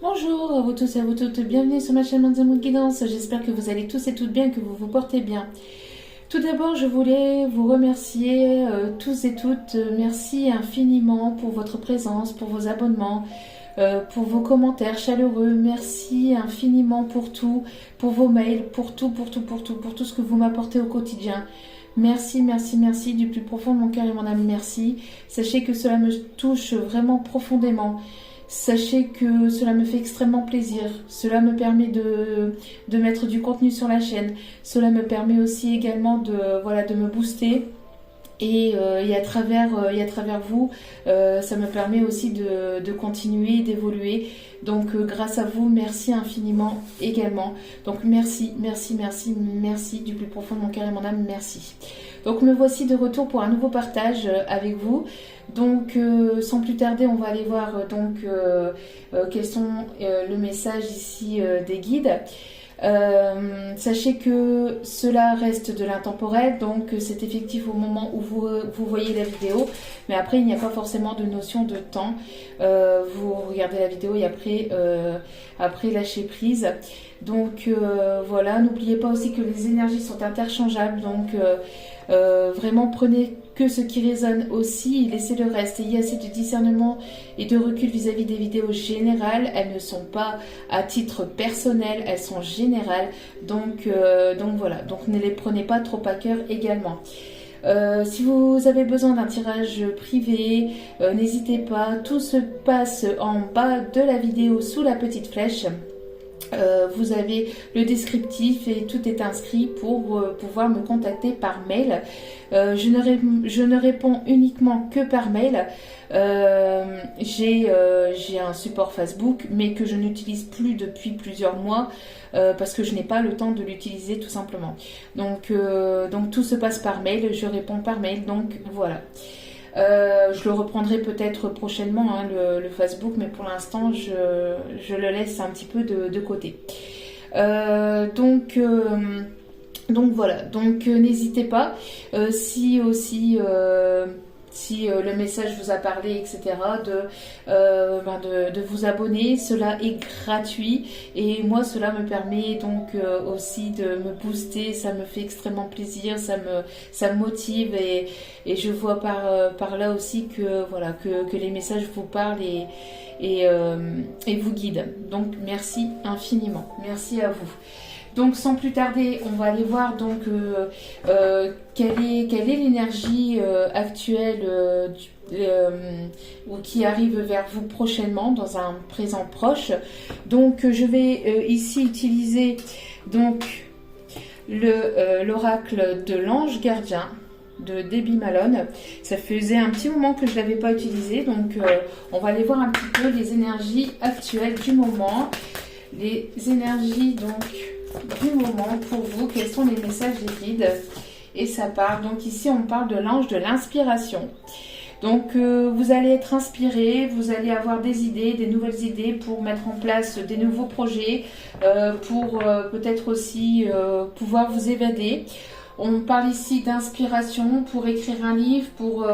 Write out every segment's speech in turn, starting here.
Bonjour à vous tous et à vous toutes, bienvenue sur ma chaîne Manza Mood Guidance. J'espère que vous allez tous et toutes bien, que vous vous portez bien. Tout d'abord, je voulais vous remercier tous et toutes. Merci infiniment pour votre présence, pour vos abonnements, pour vos commentaires chaleureux. Merci infiniment pour tout, pour vos mails, pour tout ce que vous m'apportez au quotidien. Merci, merci, merci du plus profond de mon cœur et mon âme, merci. Sachez que cela me touche vraiment profondément. Sachez que cela me fait extrêmement plaisir. Cela me permet de mettre du contenu sur la chaîne. Cela me permet aussi également de me booster. Et à travers vous, ça me permet aussi de continuer, d'évoluer. Donc grâce à vous, merci infiniment également. Donc merci, merci, merci, merci du plus profond de mon cœur et mon âme, merci. Donc me voici de retour pour un nouveau partage avec vous. Donc sans plus tarder, on va aller voir quels sont le message ici des guides. Sachez que cela reste de l'intemporel, donc c'est effectif au moment où vous voyez la vidéo, mais après il n'y a pas forcément de notion de temps. Vous regardez la vidéo et après lâchez prise. Donc voilà, n'oubliez pas aussi que les énergies sont interchangeables, donc vraiment prenez que ce qui résonne aussi, laissez le reste. Ayez assez de discernement et de recul vis-à-vis des vidéos générales. Elles ne sont pas à titre personnel, elles sont générales. Donc voilà, donc ne les prenez pas trop à cœur également. Si vous avez besoin d'un tirage privé, n'hésitez pas. Tout se passe en bas de la vidéo sous la petite flèche. Vous avez le descriptif et tout est inscrit pour pouvoir me contacter par mail. Je ne réponds uniquement que par mail. J'ai un support Facebook, mais que je n'utilise plus depuis plusieurs mois parce que je n'ai pas le temps de l'utiliser tout simplement. Donc tout se passe par mail, je réponds par mail, donc voilà. Je le reprendrai peut-être prochainement, hein, le Facebook, mais pour l'instant je le laisse un petit peu de côté. Donc voilà, donc n'hésitez pas, si aussi si le message vous a parlé, etc., de vous abonner. Cela est gratuit et moi cela me permet donc aussi de me booster. Ça me fait extrêmement plaisir, ça me motive et je vois par là aussi que voilà que les messages vous parlent et vous guident. Donc merci infiniment, merci à vous. Donc sans plus tarder, on va aller voir donc quelle est l'énergie actuelle qui arrive vers vous prochainement dans un présent proche. Donc je vais ici utiliser donc l'oracle de l'ange gardien de Debbie Malone. Ça faisait un petit moment que je ne l'avais pas utilisé, donc on va aller voir un petit peu les énergies actuelles du moment. Les énergies donc du moment pour vous, quels sont les messages des guides. Et ça part, donc ici on parle de l'ange de l'inspiration. Donc vous allez être inspiré, vous allez avoir des idées, des nouvelles idées pour mettre en place des nouveaux projets, pour peut-être aussi pouvoir vous évader. On parle ici d'inspiration pour écrire un livre, pour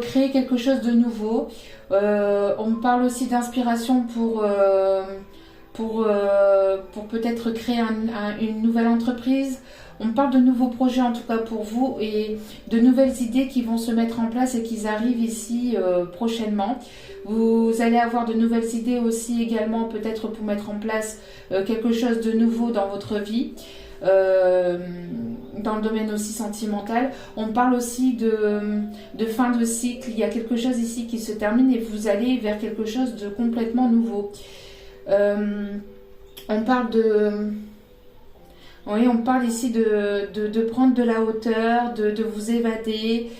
créer quelque chose de nouveau. On parle aussi d'inspiration pour peut-être créer une nouvelle entreprise. On parle de nouveaux projets en tout cas pour vous et de nouvelles idées qui vont se mettre en place et qui arrivent ici prochainement. Vous allez avoir de nouvelles idées aussi également peut-être pour mettre en place quelque chose de nouveau dans votre vie. Dans le domaine aussi sentimental, on parle aussi de fin de cycle. Il y a quelque chose ici qui se termine et vous allez vers quelque chose de complètement nouveau. On parle ici de prendre de la hauteur, de vous évader.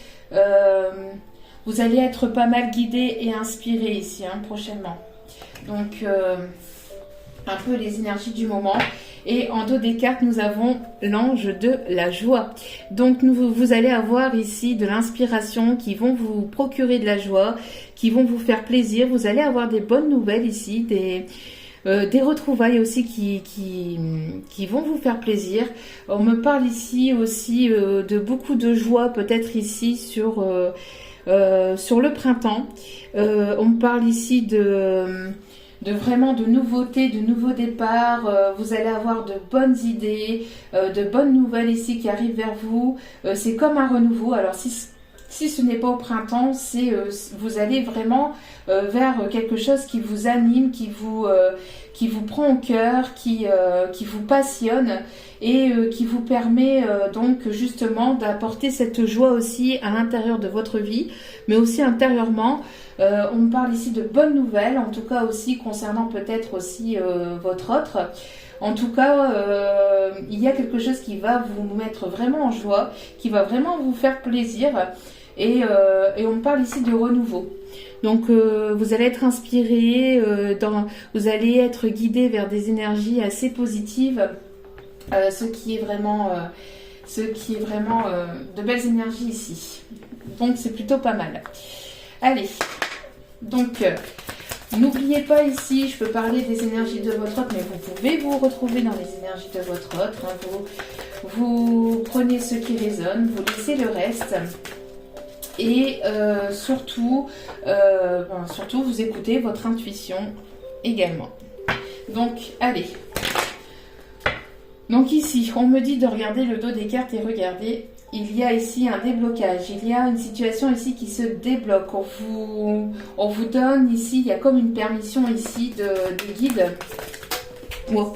Vous allez être pas mal guidé et inspiré ici prochainement. Donc un peu les énergies du moment. Et en dos des cartes, nous avons l'ange de la joie. Donc vous allez avoir ici de l'inspiration qui vont vous procurer de la joie, qui vont vous faire plaisir. Vous allez avoir des bonnes nouvelles ici, des retrouvailles aussi qui vont vous faire plaisir. On me parle ici aussi de beaucoup de joie, peut-être ici sur sur le printemps. On parle ici de vraiment de nouveautés, de nouveaux départs. Vous allez avoir de bonnes idées, de bonnes nouvelles ici qui arrivent vers vous. C'est comme un renouveau. Alors si ce n'est pas au printemps, vous allez vraiment vers quelque chose qui vous anime, qui vous prend au cœur, qui vous passionne et qui vous permet donc justement d'apporter cette joie aussi à l'intérieur de votre vie, mais aussi intérieurement. On parle ici de bonnes nouvelles, en tout cas aussi concernant peut-être aussi votre autre. En tout cas, il y a quelque chose qui va vous mettre vraiment en joie, qui va vraiment vous faire plaisir. Et on parle ici de renouveau. Donc vous allez être inspiré, vous allez être guidé vers des énergies assez positives, ce qui est vraiment de belles énergies ici. Donc c'est plutôt pas mal. Allez, donc n'oubliez pas ici, je peux parler des énergies de votre autre, mais vous pouvez vous retrouver dans les énergies de votre autre. Hein. Vous prenez ce qui résonne, vous laissez le reste. Et surtout, vous écoutez votre intuition également. Donc, allez. Donc ici, on me dit de regarder le dos des cartes et regardez, il y a ici un déblocage. Il y a une situation ici qui se débloque. On vous donne ici, il y a comme une permission ici de guide. Oh,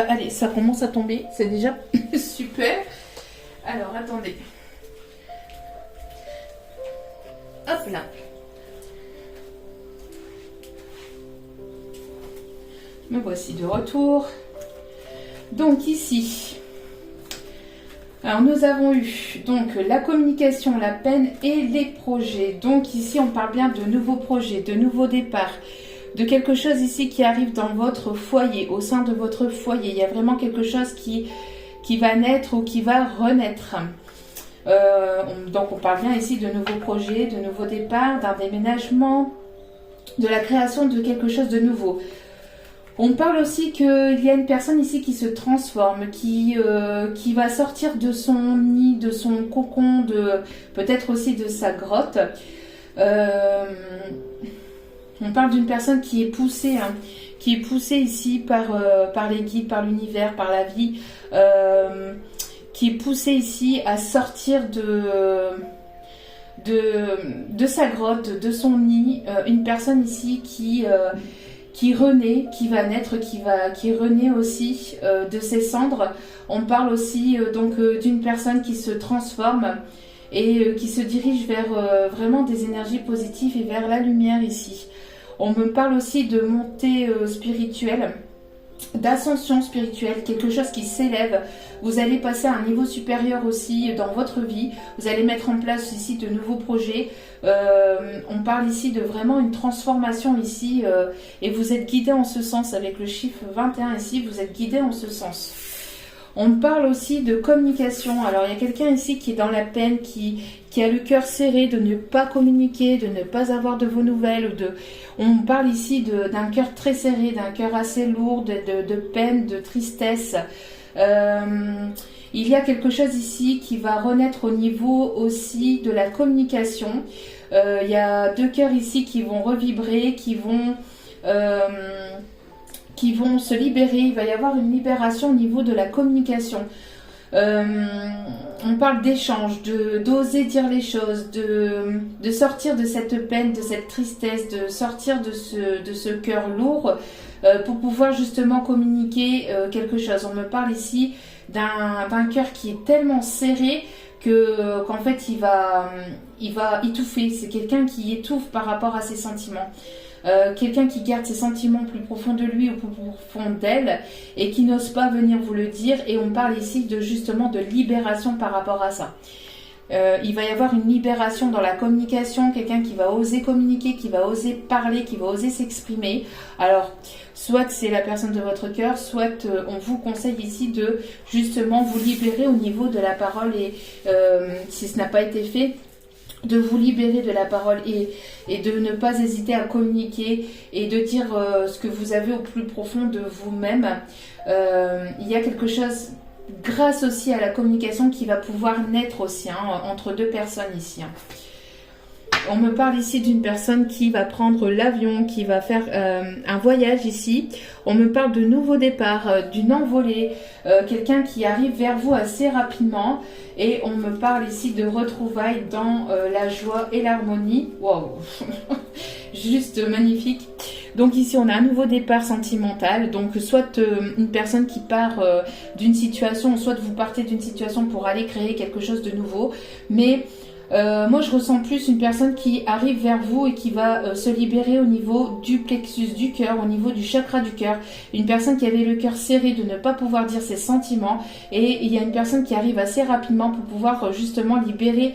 allez, ça commence à tomber. C'est déjà super. Alors, attendez. Hop là. Me voici de retour. Donc ici, alors nous avons eu donc la communication, la peine et les projets. Donc ici, on parle bien de nouveaux projets, de nouveaux départs, de quelque chose ici qui arrive dans votre foyer, au sein de votre foyer. Il y a vraiment quelque chose qui va naître ou qui va renaître. Donc on parle bien ici de nouveaux projets, de nouveaux départs, d'un déménagement, de la création de quelque chose de nouveau. On parle aussi qu'il y a une personne ici qui se transforme, qui va sortir de son nid, de son cocon, peut-être aussi de sa grotte. On parle d'une personne qui est poussée ici par les guides, par l'univers, par la vie, qui est poussée ici à sortir de sa grotte, de son nid. Une personne ici qui renaît, qui va naître, qui renaît aussi de ses cendres. On parle aussi donc d'une personne qui se transforme et qui se dirige vers vraiment des énergies positives et vers la lumière ici. On me parle aussi de montée spirituelle, d'ascension spirituelle, quelque chose qui s'élève. Vous allez passer à un niveau supérieur aussi dans votre vie. Vous allez mettre en place ici de nouveaux projets. On parle ici de vraiment une transformation ici et vous êtes guidé en ce sens avec le chiffre 21 ici. Vous êtes guidé en ce sens. On parle aussi de communication. Alors, il y a quelqu'un ici qui est dans la peine, qui a le cœur serré de ne pas communiquer, de ne pas avoir de vos nouvelles. On parle ici d'un cœur très serré, d'un cœur assez lourd, de peine, de tristesse. Il y a quelque chose ici qui va renaître au niveau aussi de la communication. Il y a deux cœurs ici qui vont revibrer, qui vont se libérer. Il va y avoir une libération au niveau de la communication. On parle d'échange, d'oser dire les choses, de sortir de cette peine, de cette tristesse, de sortir de ce cœur lourd pour pouvoir justement communiquer quelque chose. On me parle ici d'un cœur qui est tellement serré qu'en fait il va étouffer. C'est quelqu'un qui étouffe par rapport à ses sentiments. Quelqu'un qui garde ses sentiments plus profonds de lui ou plus profonds d'elle et qui n'ose pas venir vous le dire. Et on parle ici justement de libération par rapport à ça. Il va y avoir une libération dans la communication, quelqu'un qui va oser communiquer, qui va oser parler, qui va oser s'exprimer. Alors, soit c'est la personne de votre cœur, soit on vous conseille ici de justement vous libérer au niveau de la parole et si ce n'a pas été fait, de vous libérer de la parole et de ne pas hésiter à communiquer et de dire ce que vous avez au plus profond de vous-même. Il y a quelque chose grâce aussi à la communication qui va pouvoir naître aussi entre deux personnes ici. On me parle ici d'une personne qui va prendre l'avion, qui va faire un voyage ici. On me parle de nouveaux départs, d'une envolée, quelqu'un qui arrive vers vous assez rapidement. Et on me parle ici de retrouvailles dans la joie et l'harmonie. Waouh, juste magnifique. Donc ici, on a un nouveau départ sentimental. Donc soit une personne qui part d'une situation, soit vous partez d'une situation pour aller créer quelque chose de nouveau. Mais moi, je ressens plus une personne qui arrive vers vous et qui va se libérer au niveau du plexus du cœur, au niveau du chakra du cœur. Une personne qui avait le cœur serré de ne pas pouvoir dire ses sentiments. Et il y a une personne qui arrive assez rapidement pour pouvoir justement libérer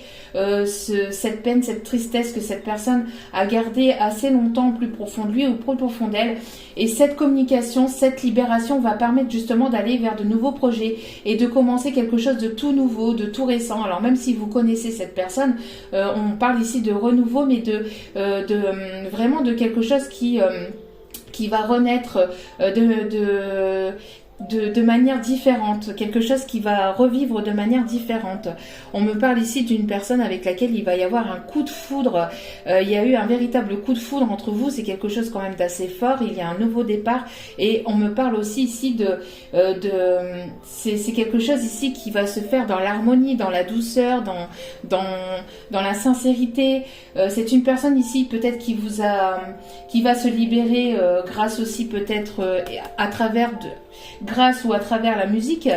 cette peine, cette tristesse que cette personne a gardée assez longtemps au plus profond de lui ou au plus profond d'elle. Et cette communication, cette libération va permettre justement d'aller vers de nouveaux projets et de commencer quelque chose de tout nouveau, de tout récent. Alors même si vous connaissez cette personne, on parle ici de renouveau, mais vraiment de quelque chose qui va renaître de manière différente, quelque chose qui va revivre de manière différente. On me parle ici d'une personne avec laquelle il va y avoir un coup de foudre. Il y a eu un véritable coup de foudre entre vous, c'est quelque chose quand même d'assez fort. Il y a un nouveau départ et on me parle aussi ici c'est quelque chose ici qui va se faire dans l'harmonie, dans la douceur, dans la sincérité. C'est une personne ici peut-être qui va se libérer grâce aussi peut-être grâce ou à travers la musique.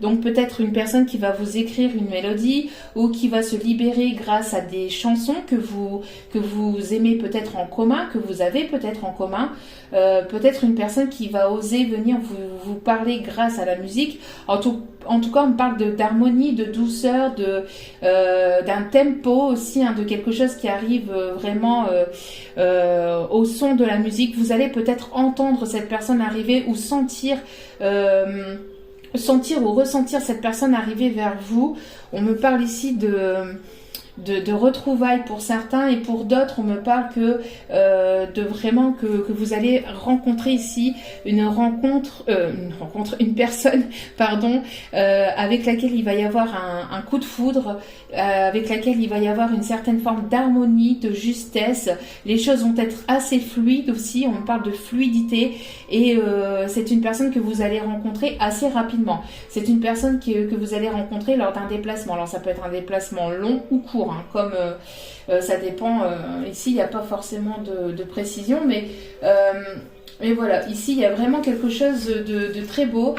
Donc peut-être une personne qui va vous écrire une mélodie ou qui va se libérer grâce à des chansons que vous aimez peut-être en commun, que vous avez peut-être en commun. Peut-être une personne qui va oser venir vous parler grâce à la musique. En tout cas, on me parle d'harmonie, de douceur, d'un tempo aussi, de quelque chose qui arrive vraiment au son de la musique. Vous allez peut-être entendre cette personne arriver ou sentir ou ressentir cette personne arriver vers vous. On me parle ici de retrouvailles pour certains et pour d'autres on me parle de vraiment que vous allez rencontrer ici une personne avec laquelle il va y avoir un coup de foudre, avec laquelle il va y avoir une certaine forme d'harmonie, de justesse. Les choses vont être assez fluides aussi, on me parle de fluidité et c'est une personne que vous allez rencontrer assez rapidement. C'est une personne que vous allez rencontrer lors d'un déplacement. Alors ça peut être un déplacement long ou court, comme ça dépend. Ici, il n'y a pas forcément de précision, mais voilà, ici, il y a vraiment quelque chose de très beau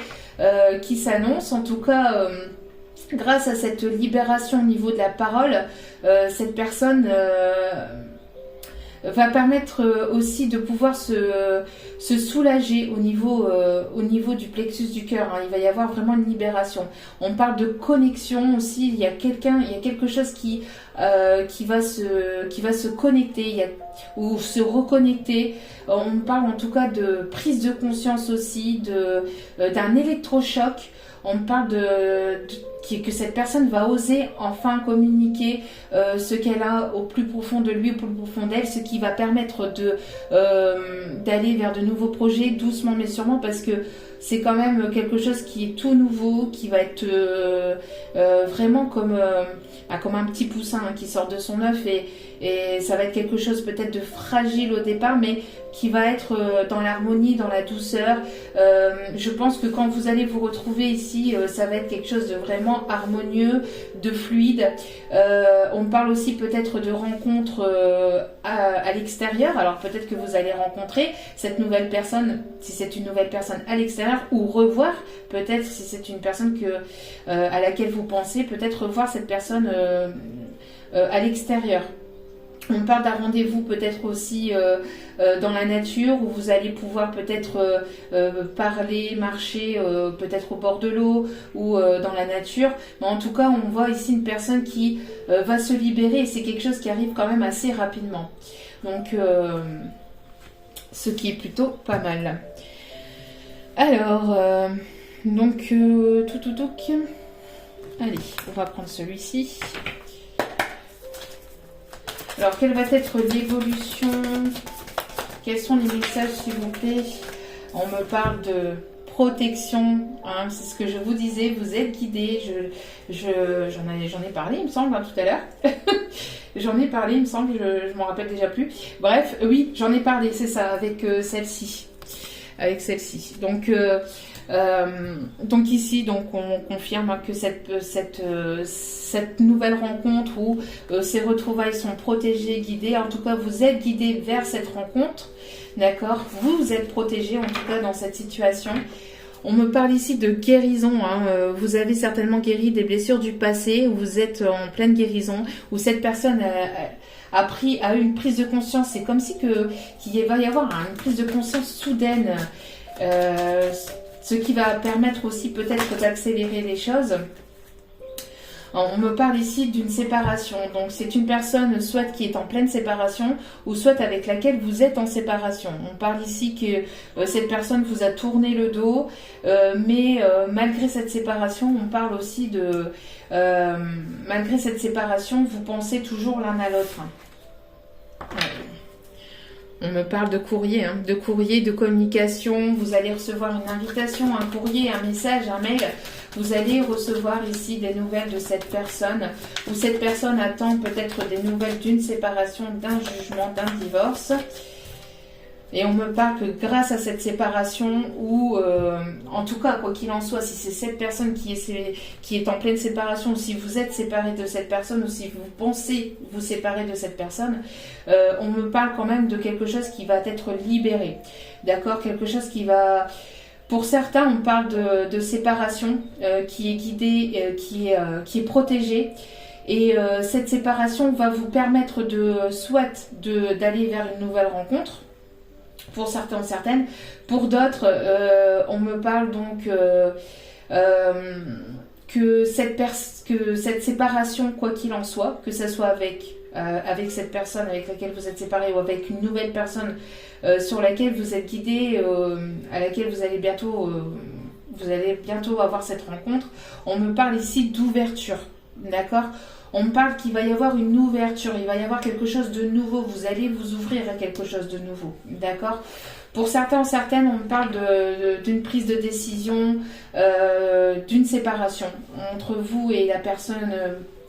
qui s'annonce. En tout cas, grâce à cette libération au niveau de la parole, cette personne va permettre aussi de pouvoir se soulager au niveau du plexus du cœur. Il va y avoir vraiment une libération. On parle de connexion aussi. Il y a quelque chose qui va se connecter, ou se reconnecter. On parle en tout cas de prise de conscience aussi, d'un électrochoc. On parle que cette personne va oser enfin communiquer ce qu'elle a au plus profond de lui, au plus profond d'elle, ce qui va permettre d'aller vers de nouveaux projets doucement mais sûrement, parce que c'est quand même quelque chose qui est tout nouveau, qui va être vraiment comme un petit poussin qui sort de son œuf et ça va être quelque chose peut-être de fragile au départ, mais qui va être dans l'harmonie, dans la douceur. Je pense que quand vous allez vous retrouver ici, ça va être quelque chose de vraiment harmonieux, de fluide. On parle aussi peut-être de rencontres à l'extérieur. Alors peut-être que vous allez rencontrer cette nouvelle personne, si c'est une nouvelle personne à l'extérieur, ou revoir, peut-être si c'est une personne à laquelle vous pensez, peut-être revoir cette personne à l'extérieur. On parle d'un rendez-vous peut-être aussi dans la nature où vous allez pouvoir peut-être parler, marcher peut-être au bord de l'eau ou dans la nature. Mais en tout cas, on voit ici une personne qui va se libérer et c'est quelque chose qui arrive quand même assez rapidement. Donc, ce qui est plutôt pas mal. Alors, allez, on va prendre celui-ci. Alors, quelle va être l'évolution? Quels sont les messages, s'il vous plaît? On me parle de protection, hein, c'est ce que je vous disais, vous êtes guidé, j'en ai parlé il me semble tout à l'heure, j'en ai parlé il me semble, je m'en rappelle déjà plus, bref, oui, j'en ai parlé, c'est ça, avec celle-ci, donc ici, donc on confirme que cette nouvelle rencontre où ces retrouvailles sont protégées, guidées, en tout cas vous êtes guidé vers cette rencontre, d'accord, vous êtes protégé en tout cas dans cette situation. On me parle ici de guérison, hein. Vous avez certainement guéri des blessures du passé, où vous êtes en pleine guérison, où cette personne a eu une prise de conscience. C'est comme si qu'il va y avoir une prise de conscience soudaine, ce qui va permettre aussi peut-être d'accélérer les choses. On me parle ici d'une séparation, donc c'est une personne soit qui est en pleine séparation ou soit avec laquelle vous êtes en séparation. On parle ici que cette personne vous a tourné le dos, mais malgré cette séparation, on parle aussi de malgré cette séparation, vous pensez toujours l'un à l'autre. On me parle de courrier, hein, de communication. Vous allez recevoir une invitation, un courrier, un message, un mail. Vous allez recevoir ici des nouvelles de cette personne, ou cette personne attend peut-être des nouvelles d'une séparation, d'un jugement, d'un divorce. Et on me parle que grâce à cette séparation, ou en tout cas, quoi qu'il en soit, si c'est cette personne qui est en pleine séparation, ou si vous êtes séparé de cette personne, ou si vous pensez vous séparer de cette personne, on me parle quand même de quelque chose qui va être libéré. D'accord? Quelque chose qui va... Pour certains, on parle de séparation qui est guidée, qui est protégée. Et cette séparation va vous permettre d'aller vers une nouvelle rencontre. Pour certains ou certaines. Pour d'autres, on me parle donc que cette séparation, quoi qu'il en soit, que ce soit avec cette personne avec laquelle vous êtes séparé ou avec une nouvelle personne sur laquelle vous êtes guidé, à laquelle vous allez bientôt avoir cette rencontre, on me parle ici d'ouverture, d'accord ? On me parle qu'il va y avoir une ouverture, il va y avoir quelque chose de nouveau, vous allez vous ouvrir à quelque chose de nouveau, d'accord ? Pour certains ou certaines, on me parle d'une prise de décision, d'une séparation entre vous et la personne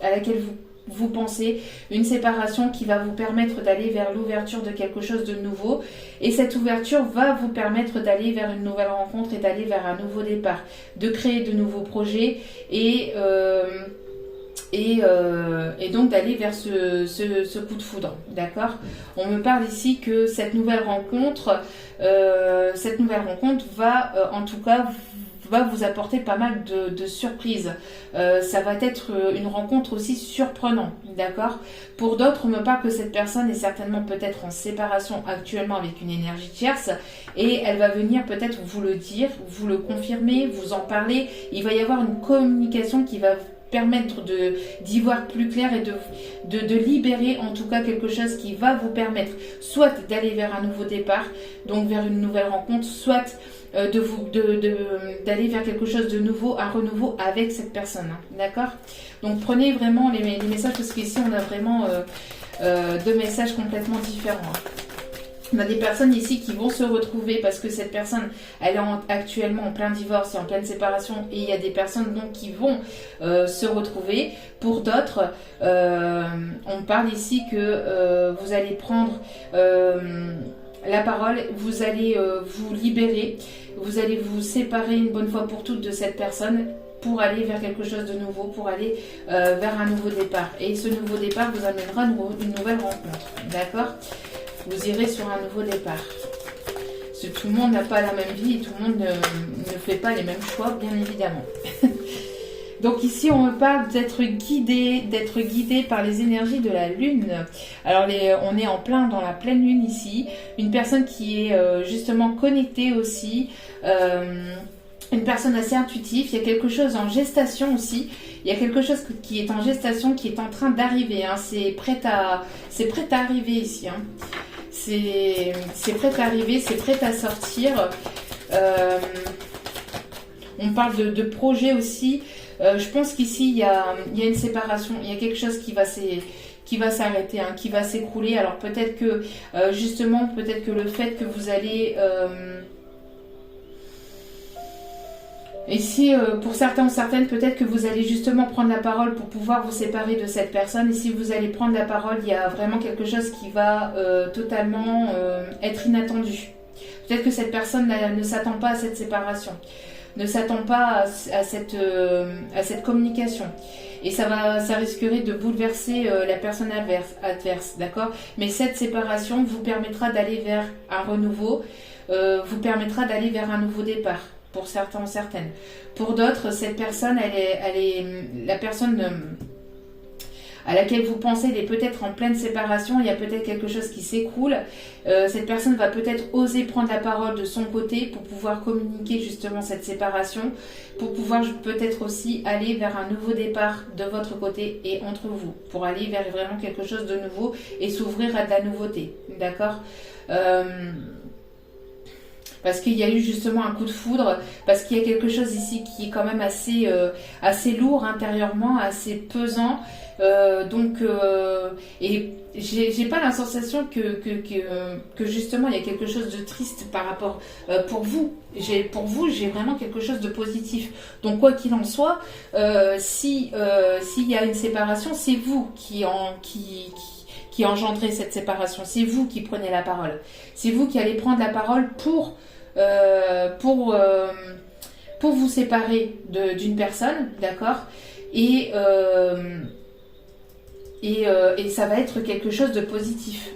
à laquelle vous pensez, une séparation qui va vous permettre d'aller vers l'ouverture de quelque chose de nouveau. Et cette ouverture va vous permettre d'aller vers une nouvelle rencontre et d'aller vers un nouveau départ, de créer de nouveaux projets et donc d'aller vers ce coup de foudre, d'accord ? On me parle ici que cette nouvelle rencontre va, en tout cas, va vous apporter pas mal de surprises. Ça va être une rencontre aussi surprenante, d'accord ? Pour d'autres, on me parle que cette personne est certainement peut-être en séparation actuellement avec une énergie tierce et elle va venir peut-être vous le dire, vous le confirmer, vous en parler. Il va y avoir une communication qui va permettre d'y voir plus clair et de libérer en tout cas quelque chose qui va vous permettre soit d'aller vers un nouveau départ, donc vers une nouvelle rencontre, soit d'aller vers quelque chose de nouveau, un renouveau avec cette personne, hein, d'accord ? Donc prenez vraiment les messages parce qu'ici on a vraiment deux messages complètement différents, hein. On a des personnes ici qui vont se retrouver parce que cette personne, elle est actuellement en plein divorce et en pleine séparation et il y a des personnes donc qui vont se retrouver. Pour d'autres, on parle ici que vous allez prendre la parole, vous allez vous libérer, vous allez vous séparer une bonne fois pour toutes de cette personne pour aller vers quelque chose de nouveau, pour aller vers un nouveau départ. Et ce nouveau départ vous amènera une nouvelle rencontre, d'accord ? Vous irez sur un nouveau départ. Parce que tout le monde n'a pas la même vie et tout le monde ne fait pas les mêmes choix, bien évidemment. Donc ici, on me parle d'être guidé par les énergies de la Lune. Alors, on est en plein dans la pleine Lune ici. Une personne qui est justement connectée aussi. Une personne assez intuitive. Il y a quelque chose en gestation aussi. Il y a quelque chose qui est en gestation, qui est en train d'arriver, hein. C'est prêt à arriver ici, hein. C'est prêt à arriver, c'est prêt à sortir. On parle de projet aussi. Je pense qu'ici, il y a une séparation. Il y a quelque chose qui va s'arrêter, hein, qui va s'écrouler. Alors peut-être que, justement, le fait que vous allez... Et si pour certains ou certaines, peut-être que vous allez justement prendre la parole pour pouvoir vous séparer de cette personne. Et si vous allez prendre la parole, il y a vraiment quelque chose qui va totalement être inattendu. Peut-être que cette personne ne s'attend pas à cette séparation, ne s'attend pas à cette communication. Et ça risquerait de bouleverser la personne adverse, d'accord? Mais cette séparation vous permettra d'aller vers un renouveau, vous permettra d'aller vers un nouveau départ. Pour certains ou certaines. Pour d'autres, cette personne, la personne à laquelle vous pensez, elle est peut-être en pleine séparation, il y a peut-être quelque chose qui s'écroule. Cette personne va peut-être oser prendre la parole de son côté pour pouvoir communiquer justement cette séparation, pour pouvoir peut-être aussi aller vers un nouveau départ de votre côté et entre vous, pour aller vers vraiment quelque chose de nouveau et s'ouvrir à de la nouveauté. D'accord? Parce qu'il y a eu justement un coup de foudre, parce qu'il y a quelque chose ici qui est quand même assez lourd intérieurement, assez pesant. Et j'ai pas la sensation que justement il y a quelque chose de triste par rapport pour vous. Pour vous, j'ai vraiment quelque chose de positif. Donc quoi qu'il en soit, s'il y a une séparation, c'est vous qui engendrez cette séparation. C'est vous qui prenez la parole. C'est vous qui allez prendre la parole pour vous séparer d'une personne, d'accord, et ça va être quelque chose de positif,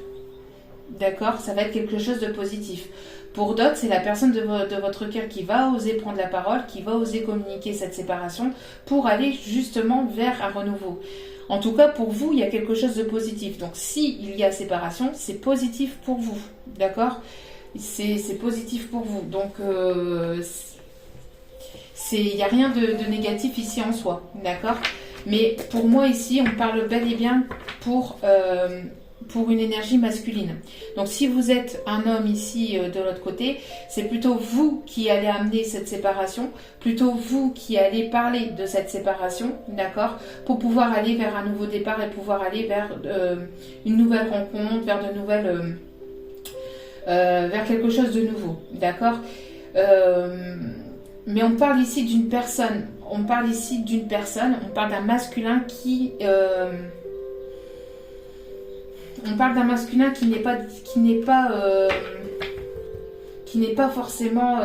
d'accord, ça va être quelque chose de positif. Pour d'autres, c'est la personne de votre cœur qui va oser prendre la parole, qui va oser communiquer cette séparation pour aller justement vers un renouveau. En tout cas, pour vous, il y a quelque chose de positif. Donc, s'il y a séparation, c'est positif pour vous, d'accord ? C'est positif pour vous. Donc, il n'y a rien de négatif ici en soi. D'accord? Mais pour moi, ici, on parle bel et bien pour une énergie masculine. Donc, si vous êtes un homme ici de l'autre côté, c'est plutôt vous qui allez amener cette séparation, plutôt vous qui allez parler de cette séparation, d'accord? Pour pouvoir aller vers un nouveau départ et pouvoir aller vers une nouvelle rencontre, vers quelque chose de nouveau, d'accord? Mais on parle ici d'une personne, on parle d'un masculin qui n'est pas forcément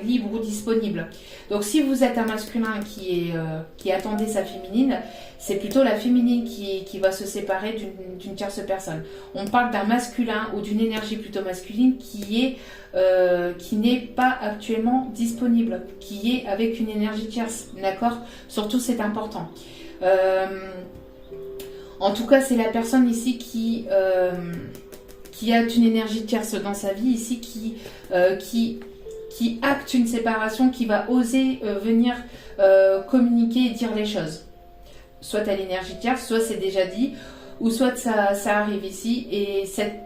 libre ou disponible. Donc si vous êtes un masculin qui attendait sa féminine, c'est plutôt la féminine qui va se séparer d'une tierce personne. On parle d'un masculin ou d'une énergie plutôt masculine qui n'est pas actuellement disponible, qui est avec une énergie tierce, d'accord? Surtout c'est important. En tout cas, c'est la personne ici qui a une énergie tierce dans sa vie ici, qui acte une séparation, qui va oser venir communiquer et dire les choses. Soit à l'énergie tierce, soit c'est déjà dit, ou soit ça arrive ici. Et cette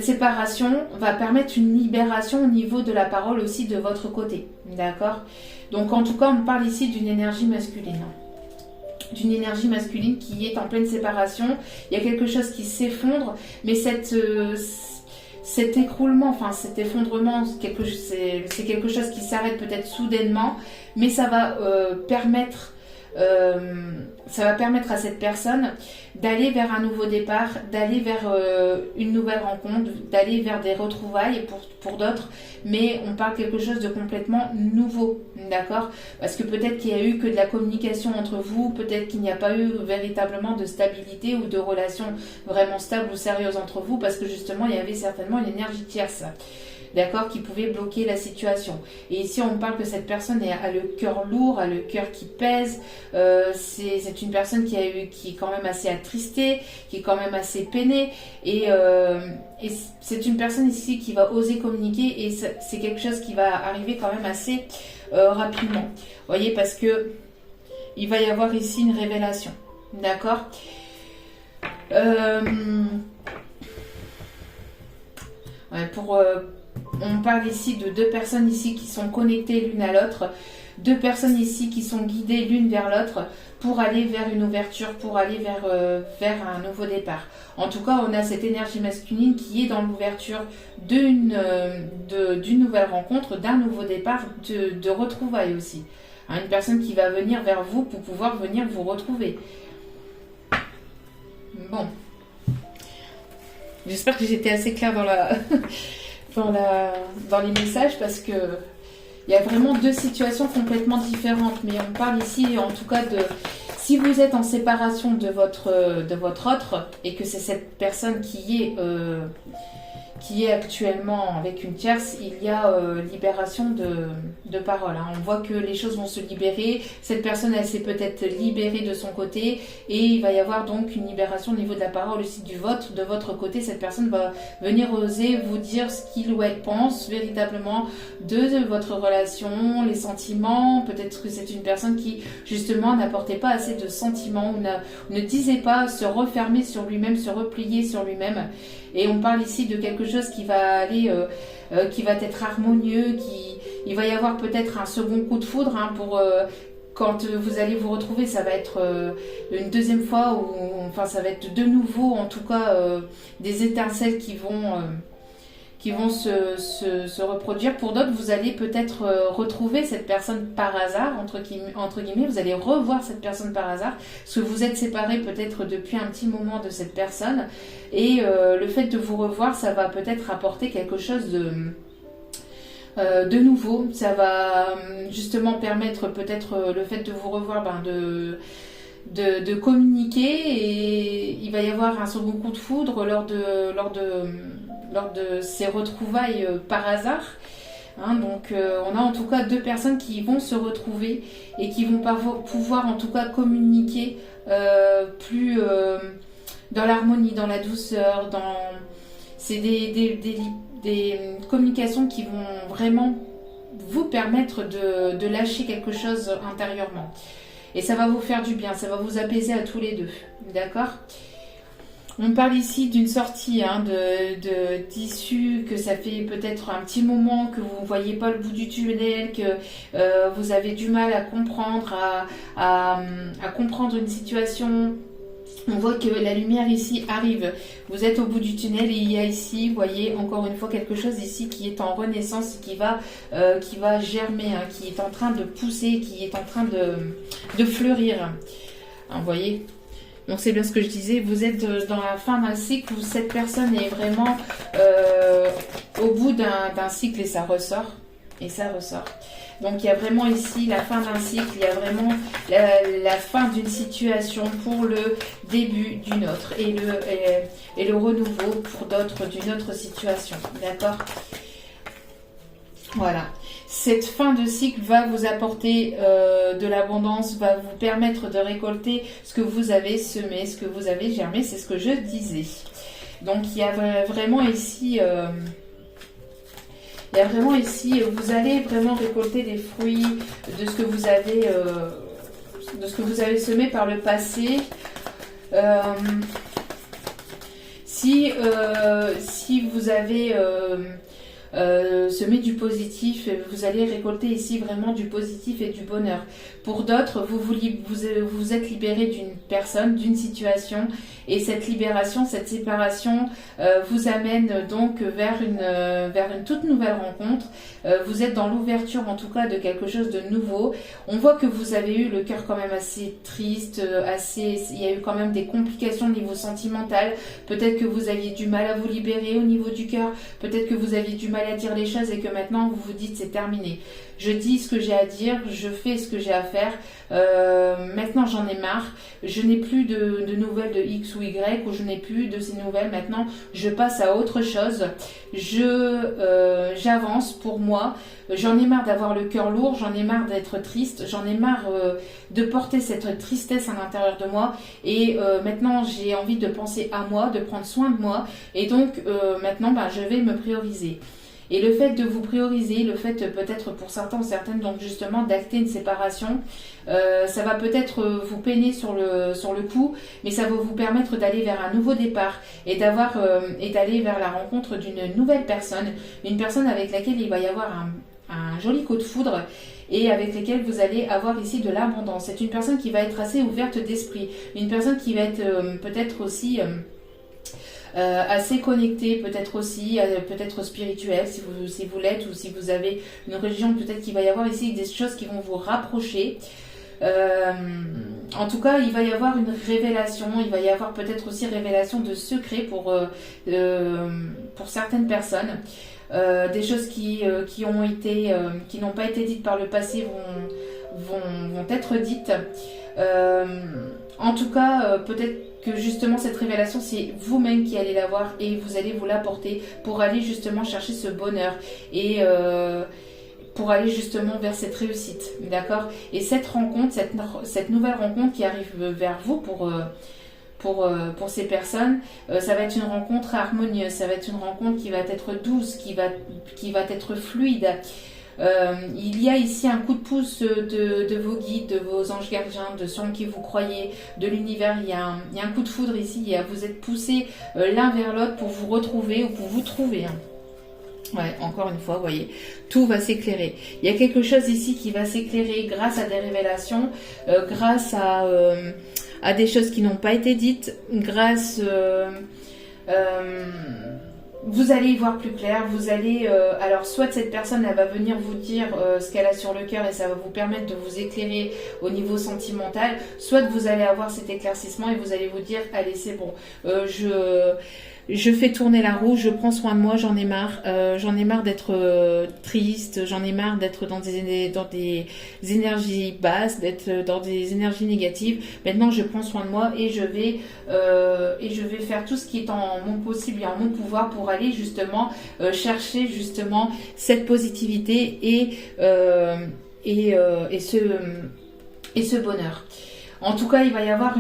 séparation va permettre une libération au niveau de la parole aussi de votre côté. D'accord? Donc en tout cas, on parle ici d'une énergie masculine. D'une énergie masculine qui est en pleine séparation. Il y a quelque chose qui s'effondre, mais cet écroulement, enfin cet effondrement, c'est quelque chose qui s'arrête peut-être soudainement, mais ça va permettre à cette personne d'aller vers un nouveau départ, d'aller vers une nouvelle rencontre, d'aller vers des retrouvailles pour d'autres, mais on parle quelque chose de complètement nouveau, d'accord? Parce que peut-être qu'il n'y a eu que de la communication entre vous, peut-être qu'il n'y a pas eu véritablement de stabilité ou de relation vraiment stable ou sérieuse entre vous, parce que justement il y avait certainement une énergie tierce, d'accord, qui pouvait bloquer la situation. Et ici, on parle que cette personne a le cœur lourd, a le cœur qui pèse. C'est une personne qui est quand même assez attristée, qui est quand même assez peinée. Et c'est une personne ici qui va oser communiquer. Et c'est quelque chose qui va arriver quand même assez rapidement. Vous voyez, parce que il va y avoir ici une révélation. D'accord? Ouais, on parle ici de deux personnes ici qui sont connectées l'une à l'autre, deux personnes ici qui sont guidées l'une vers l'autre pour aller vers une ouverture, pour aller vers un nouveau départ. En tout cas, on a cette énergie masculine qui est dans l'ouverture d'une nouvelle rencontre, d'un nouveau départ, de retrouvailles aussi. Hein, une personne qui va venir vers vous pour pouvoir venir vous retrouver. Bon. J'espère que j'étais assez claire dans les messages parce que il y a vraiment deux situations complètement différentes. Mais on parle ici en tout cas de si vous êtes en séparation de votre autre et que c'est cette personne qui est actuellement avec une tierce, il y a libération de parole. Hein. On voit que les choses vont se libérer. Cette personne, elle s'est peut-être libérée de son côté et il va y avoir donc une libération au niveau de la parole aussi de votre côté. Cette personne va venir oser vous dire ce qu'il ou elle pense véritablement de votre relation, les sentiments. Peut-être que c'est une personne qui justement n'apportait pas assez de sentiments ou ne disait pas se refermer sur lui-même, se replier sur lui-même. Et on parle ici de quelque chose qui va aller, qui va être harmonieux, il va y avoir peut-être un second coup de foudre hein, pour quand vous allez vous retrouver, ça va être une deuxième fois ou enfin ça va être de nouveau en tout cas des étincelles qui vont se reproduire. Pour d'autres, vous allez peut-être retrouver cette personne par hasard, entre guillemets, vous allez revoir cette personne par hasard, parce que vous êtes séparés peut-être depuis un petit moment de cette personne, et le fait de vous revoir, ça va peut-être apporter quelque chose de nouveau. Ça va justement permettre peut-être le fait de vous revoir, de communiquer, et il va y avoir un second coup de foudre lors de ces retrouvailles par hasard. Hein, donc on a en tout cas deux personnes qui vont se retrouver et qui vont pouvoir en tout cas communiquer plus dans l'harmonie, dans la douceur, c'est des communications qui vont vraiment vous permettre de lâcher quelque chose intérieurement. Et ça va vous faire du bien, ça va vous apaiser à tous les deux. D'accord ? On parle ici d'une sortie d'issue, que ça fait peut-être un petit moment que vous ne voyez pas le bout du tunnel, que vous avez du mal à comprendre, à comprendre une situation. On voit que la lumière ici arrive. Vous êtes au bout du tunnel et il y a ici, vous voyez, encore une fois quelque chose ici qui est en renaissance, qui va germer, hein, qui est en train de pousser, qui est en train de fleurir. Hein, vous voyez ? Donc c'est bien ce que je disais, vous êtes dans la fin d'un cycle où cette personne est vraiment au bout d'un cycle et ça ressort. Et ça ressort. Donc il y a vraiment ici la fin d'un cycle, il y a vraiment la fin d'une situation pour le début d'une autre et le renouveau pour d'autres d'une autre situation. D'accord ? Voilà. Cette fin de cycle va vous apporter de l'abondance, va vous permettre de récolter ce que vous avez semé, ce que vous avez germé, c'est ce que je disais. Donc il y a vraiment ici... vous allez vraiment récolter les fruits de ce que vous avez semé par le passé. Si vous avez semer du positif, vous allez récolter ici vraiment du positif et du bonheur. Pour d'autres, vous êtes libéré d'une personne, d'une situation, et cette libération, cette séparation vous amène donc vers une toute nouvelle rencontre. Vous êtes dans l'ouverture en tout cas de quelque chose de nouveau. On voit que vous avez eu le cœur quand même assez triste, il y a eu quand même des complications au niveau sentimental. Peut-être que vous aviez du mal à vous libérer au niveau du cœur, peut-être que vous aviez du mal à dire les choses et que maintenant vous vous dites c'est terminé. Je dis ce que j'ai à dire, je fais ce que j'ai à faire. Maintenant j'en ai marre. Je n'ai plus de nouvelles de X ou Y, ou je n'ai plus de ces nouvelles. Maintenant je passe à autre chose. J'avance pour moi. J'en ai marre d'avoir le cœur lourd, j'en ai marre d'être triste, j'en ai marre de porter cette tristesse à l'intérieur de moi. Et maintenant j'ai envie de penser à moi, de prendre soin de moi. Et donc maintenant je vais me prioriser. Et le fait de vous prioriser, le fait peut-être pour certains ou certaines, donc justement d'acter une séparation, ça va peut-être vous peiner sur le coup, mais ça va vous permettre d'aller vers un nouveau départ et d'aller vers la rencontre d'une nouvelle personne, une personne avec laquelle il va y avoir un joli coup de foudre et avec lesquels vous allez avoir ici de l'abondance. C'est une personne qui va être assez ouverte d'esprit, une personne qui va être peut-être aussi assez connectée, peut-être aussi, peut-être spirituelle si vous l'êtes, ou si vous avez une religion, peut-être qu'il va y avoir ici des choses qui vont vous rapprocher. En tout cas, il va y avoir une révélation, il va y avoir peut-être aussi révélation de secrets pour certaines personnes. Des choses qui n'ont pas été dites par le passé vont être dites. En tout cas, peut-être que justement cette révélation, c'est vous-même qui allez l'avoir et vous allez vous l'apporter pour aller justement chercher ce bonheur et pour aller justement vers cette réussite, d'accord? Et cette rencontre, cette nouvelle rencontre qui arrive vers vous pour ces personnes, ça va être une rencontre harmonieuse, ça va être une rencontre qui va être douce, qui va être fluide. Il y a ici un coup de pouce de vos guides, de vos anges gardiens, de ceux en qui vous croyez, de l'univers. Il y a un coup de foudre ici, vous êtes poussés l'un vers l'autre pour vous retrouver ou pour vous trouver. Ouais, encore une fois, vous voyez, tout va s'éclairer. Il y a quelque chose ici qui va s'éclairer grâce à des révélations, grâce à des choses qui n'ont pas été dites, grâce... vous allez y voir plus clair, vous allez... alors, soit cette personne, elle va venir vous dire ce qu'elle a sur le cœur et ça va vous permettre de vous éclairer au niveau sentimental, soit vous allez avoir cet éclaircissement et vous allez vous dire, allez, c'est bon, je fais tourner la roue, je prends soin de moi, j'en ai marre d'être triste, j'en ai marre d'être dans des énergies basses, d'être dans des énergies négatives. Maintenant, je prends soin de moi et je vais faire tout ce qui est en mon possible et en mon pouvoir pour aller justement chercher justement cette positivité et ce bonheur. En tout cas, il va y avoir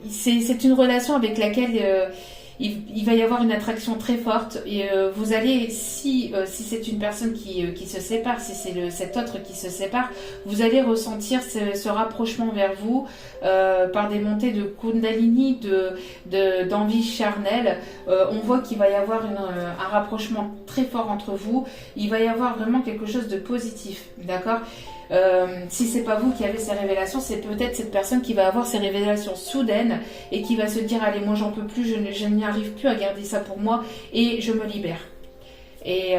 c'est une relation avec laquelle il va y avoir une attraction très forte et vous allez, si c'est une personne qui se sépare, si c'est cet autre qui se sépare, vous allez ressentir ce rapprochement vers vous par des montées de Kundalini, d'envie charnelle. On voit qu'il va y avoir un rapprochement très fort entre vous. Il va y avoir vraiment quelque chose de positif, d'accord ? Si c'est pas vous qui avez ces révélations, c'est peut-être cette personne qui va avoir ces révélations soudaines et qui va se dire allez, moi j'en peux plus, je n'y arrive plus à garder ça pour moi et je me libère. Et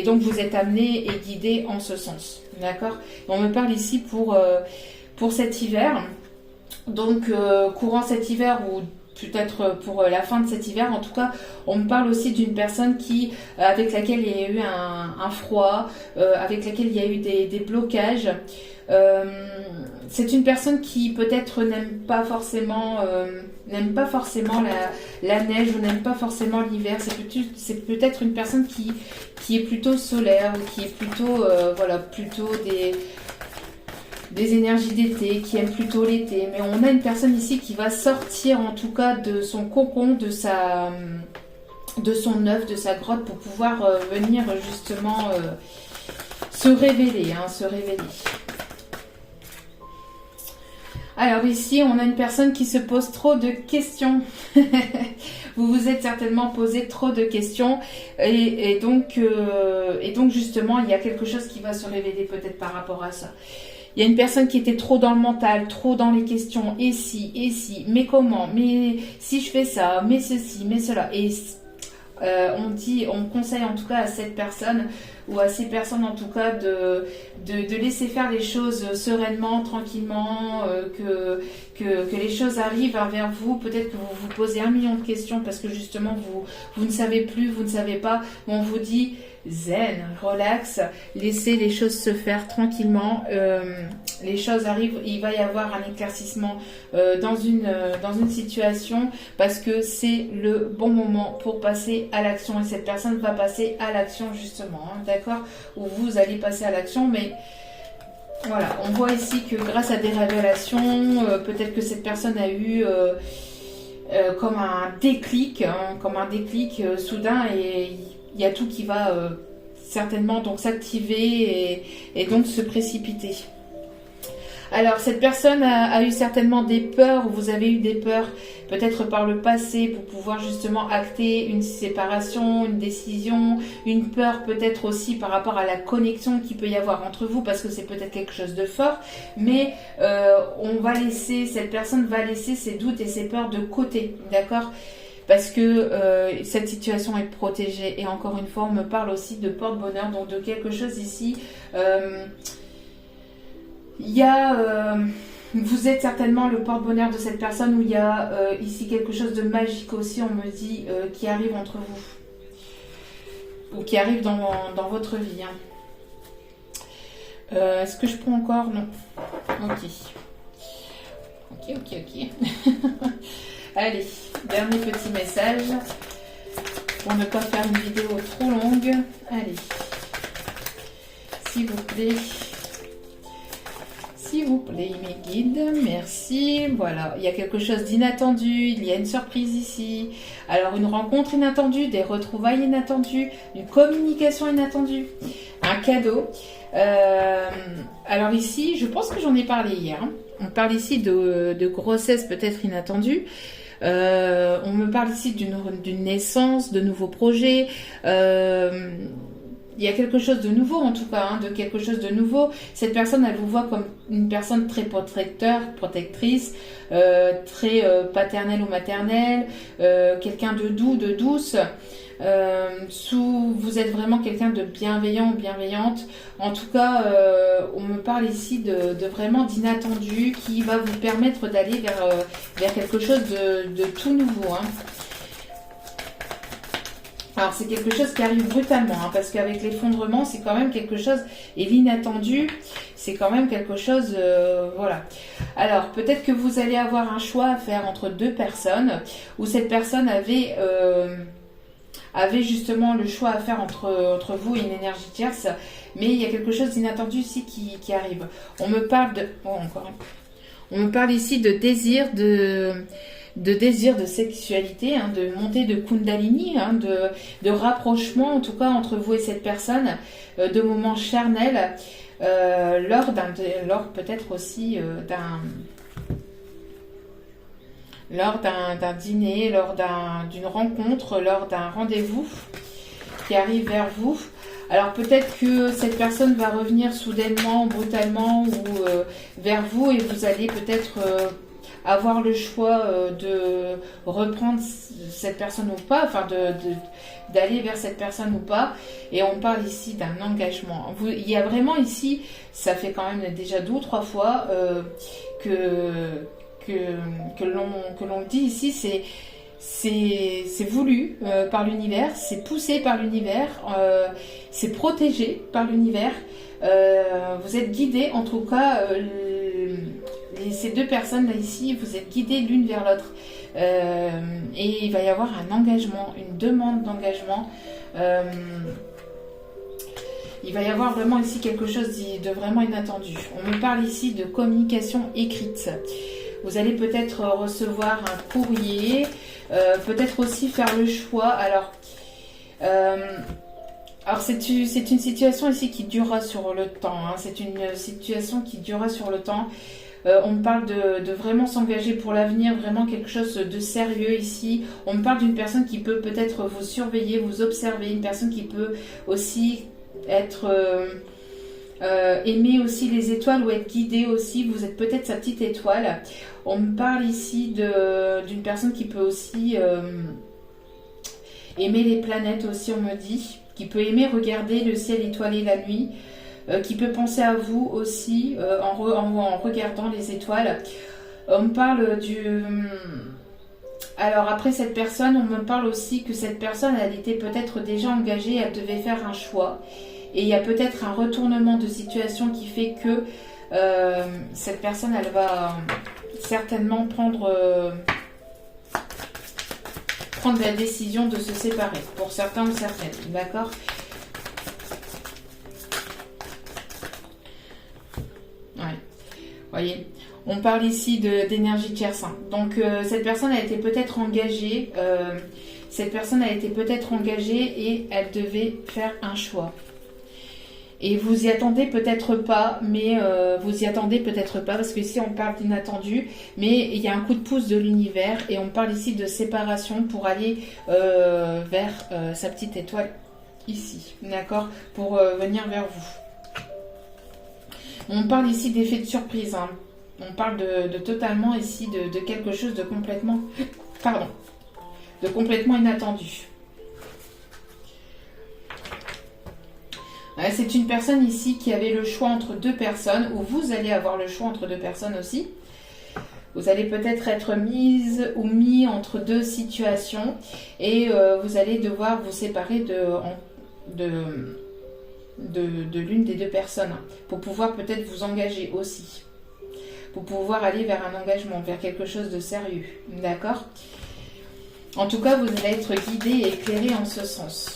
donc vous êtes amené et guidé en ce sens, d'accord? On me parle ici pour cet hiver, donc courant cet hiver ou peut-être pour la fin de cet hiver. En tout cas, on me parle aussi d'une personne avec laquelle il y a eu un froid, avec laquelle il y a eu des blocages. C'est une personne qui peut-être n'aime pas forcément la neige ou n'aime pas forcément l'hiver. C'est peut-être une personne qui est plutôt solaire ou qui est plutôt des énergies d'été, qui aime plutôt l'été. Mais on a une personne ici qui va sortir en tout cas de son cocon, de son œuf, de sa grotte pour pouvoir venir justement se révéler. Alors ici, on a une personne qui se pose trop de questions. Vous vous êtes certainement posé trop de questions et donc justement, il y a quelque chose qui va se révéler peut-être par rapport à ça. Il y a une personne qui était trop dans le mental, trop dans les questions, et si, mais comment, mais si je fais ça, mais ceci, mais cela. Et on conseille en tout cas à cette personne, ou à ces personnes en tout cas, de laisser faire les choses sereinement, tranquillement, que les choses arrivent vers vous. Peut-être que vous vous posez 1 million de questions parce que justement vous ne savez plus, vous ne savez pas. On vous dit zen, relax, laissez les choses se faire tranquillement. Les choses arrivent, il va y avoir un éclaircissement dans une situation parce que c'est le bon moment pour passer à l'action et cette personne va passer à l'action justement, hein, d'accord, où vous allez passer à l'action. Mais voilà, on voit ici que grâce à des révélations, peut-être que cette personne a eu comme un déclic, hein, comme un déclic soudain, et il y a tout qui va certainement donc s'activer et donc se précipiter. Alors, cette personne a eu certainement des peurs, ou vous avez eu des peurs, peut-être par le passé, pour pouvoir justement acter une séparation, une décision, une peur peut-être aussi par rapport à la connexion qu'il peut y avoir entre vous, parce que c'est peut-être quelque chose de fort, mais cette personne va laisser ses doutes et ses peurs de côté, d'accord ? Parce que cette situation est protégée. Et encore une fois, on me parle aussi de porte-bonheur, donc de quelque chose ici... il y a, vous êtes certainement le porte-bonheur de cette personne, où il y a ici quelque chose de magique aussi, on me dit, qui arrive entre vous. Ou qui arrive dans votre vie. Hein. Est-ce que je prends encore? Non. Ok. Allez, dernier petit message. Pour ne pas faire une vidéo trop longue. Allez. S'il vous plaît. S'il vous plaît, mes guides, merci. Voilà, il y a quelque chose d'inattendu, il y a une surprise ici. Alors, une rencontre inattendue, des retrouvailles inattendues, une communication inattendue, un cadeau. Alors ici, je pense que j'en ai parlé hier. Hein. On parle ici de grossesse peut-être inattendue. On me parle ici d'une naissance, de nouveaux projets. Il y a quelque chose de nouveau en tout cas, hein, de quelque chose de nouveau. Cette personne, elle vous voit comme une personne très protectrice, très paternelle ou maternelle, quelqu'un de doux, de douce. Vous êtes vraiment quelqu'un de bienveillant ou bienveillante. En tout cas, on me parle ici de vraiment d'inattendu qui va vous permettre d'aller vers quelque chose de tout nouveau. Hein. Alors, c'est quelque chose qui arrive brutalement, hein, parce qu'avec l'effondrement, c'est quand même quelque chose, et l'inattendu, c'est quand même quelque chose, voilà. Alors, peut-être que vous allez avoir un choix à faire entre deux personnes, où cette personne avait justement le choix à faire entre vous et une énergie tierce, mais il y a quelque chose d'inattendu ici qui arrive. On me parle on me parle ici de désir, de sexualité, hein, de montée de Kundalini, hein, de rapprochement en tout cas entre vous et cette personne, de moments charnels, lors peut-être aussi lors d'un dîner, lors d'une rencontre, lors d'un rendez-vous qui arrive vers vous. Alors peut-être que cette personne va revenir soudainement, brutalement ou vers vous, et vous allez peut-être avoir le choix de reprendre cette personne ou pas, enfin d'aller vers cette personne ou pas. Et on parle ici d'un engagement. Il y a vraiment ici, ça fait quand même déjà 2 ou 3 fois que l'on dit ici, c'est voulu par l'univers, c'est poussé par l'univers, c'est protégé par l'univers. Vous êtes guidés, en tout cas, ces 2 personnes là ici, vous êtes guidés l'une vers l'autre. Et il va y avoir un engagement, une demande d'engagement. Il va y avoir vraiment ici quelque chose de vraiment inattendu. On me parle ici de communication écrite. Vous allez peut-être recevoir un courrier, peut-être aussi faire le choix. Alors c'est une situation ici qui durera sur le temps. Hein. C'est une situation qui durera sur le temps. On me parle de vraiment s'engager pour l'avenir, vraiment quelque chose de sérieux ici. On me parle d'une personne qui peut peut-être vous surveiller, vous observer, une personne qui peut aussi être aimer aussi les étoiles ou être guidée aussi. Vous êtes peut-être sa petite étoile. On me parle ici d'une personne qui peut aussi aimer les planètes aussi, on me dit, qui peut aimer regarder le ciel étoilé la nuit. Qui peut penser à vous aussi en regardant les étoiles. On me parle Alors après cette personne, on me parle aussi que cette personne, elle était peut-être déjà engagée, elle devait faire un choix. Et il y a peut-être un retournement de situation qui fait que cette personne, elle va certainement prendre la décision de se séparer, pour certains ou certaines, d'accord ? Voyez, On parle ici d'énergie tierce. Donc cette personne a été peut-être engagée. Cette personne a été peut-être engagée et elle devait faire un choix. Et vous y attendez peut-être pas, mais vous y attendez peut-être pas, parce que ici on parle d'inattendu, mais il y a un coup de pouce de l'univers et on parle ici de séparation pour aller vers sa petite étoile ici, d'accord, pour venir vers vous. On parle ici d'effet de surprise, hein. On parle de totalement ici de quelque chose de complètement, pardon, de complètement inattendu. C'est une personne ici qui avait le choix entre deux personnes, ou vous allez avoir le choix entre deux personnes aussi. Vous allez peut-être être mise ou mis entre deux situations et vous allez devoir vous séparer de l'une des deux personnes pour pouvoir peut-être vous engager aussi. Pour pouvoir aller vers un engagement, vers quelque chose de sérieux. D'accord ? En tout cas, vous allez être guidé et éclairé en ce sens.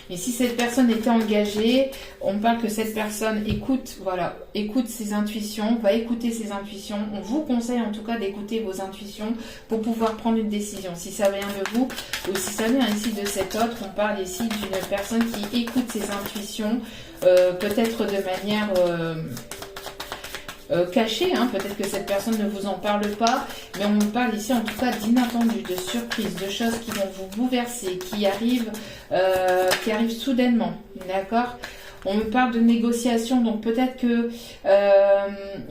Et si cette personne était engagée, on parle que cette personne écoute, voilà, écoute ses intuitions, va écouter ses intuitions. On vous conseille en tout cas d'écouter vos intuitions pour pouvoir prendre une décision. Si ça vient de vous ou si ça vient ici de cet autre, on parle ici d'une personne qui écoute ses intuitions, peut-être de manière cachée, hein. Peut-être que cette personne ne vous en parle pas, mais on parle ici en tout cas d'inattendu, de surprises, de choses qui vont vous bouleverser, qui arrivent soudainement, d'accord ? On me parle de négociation, donc peut-être que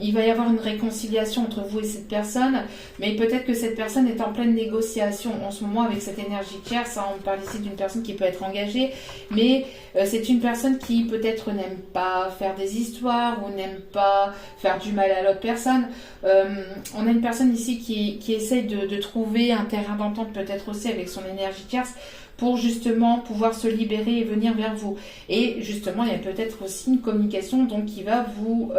il va y avoir une réconciliation entre vous et cette personne, mais peut-être que cette personne est en pleine négociation en ce moment avec cette énergie tierce. On parle ici d'une personne qui peut être engagée, mais c'est une personne qui peut-être n'aime pas faire des histoires ou n'aime pas faire du mal à l'autre personne. On a une personne ici qui essaye de trouver un terrain d'entente peut-être aussi avec son énergie tierce, pour justement pouvoir se libérer et venir vers vous. Et justement, il y a peut-être aussi une communication donc qui va vous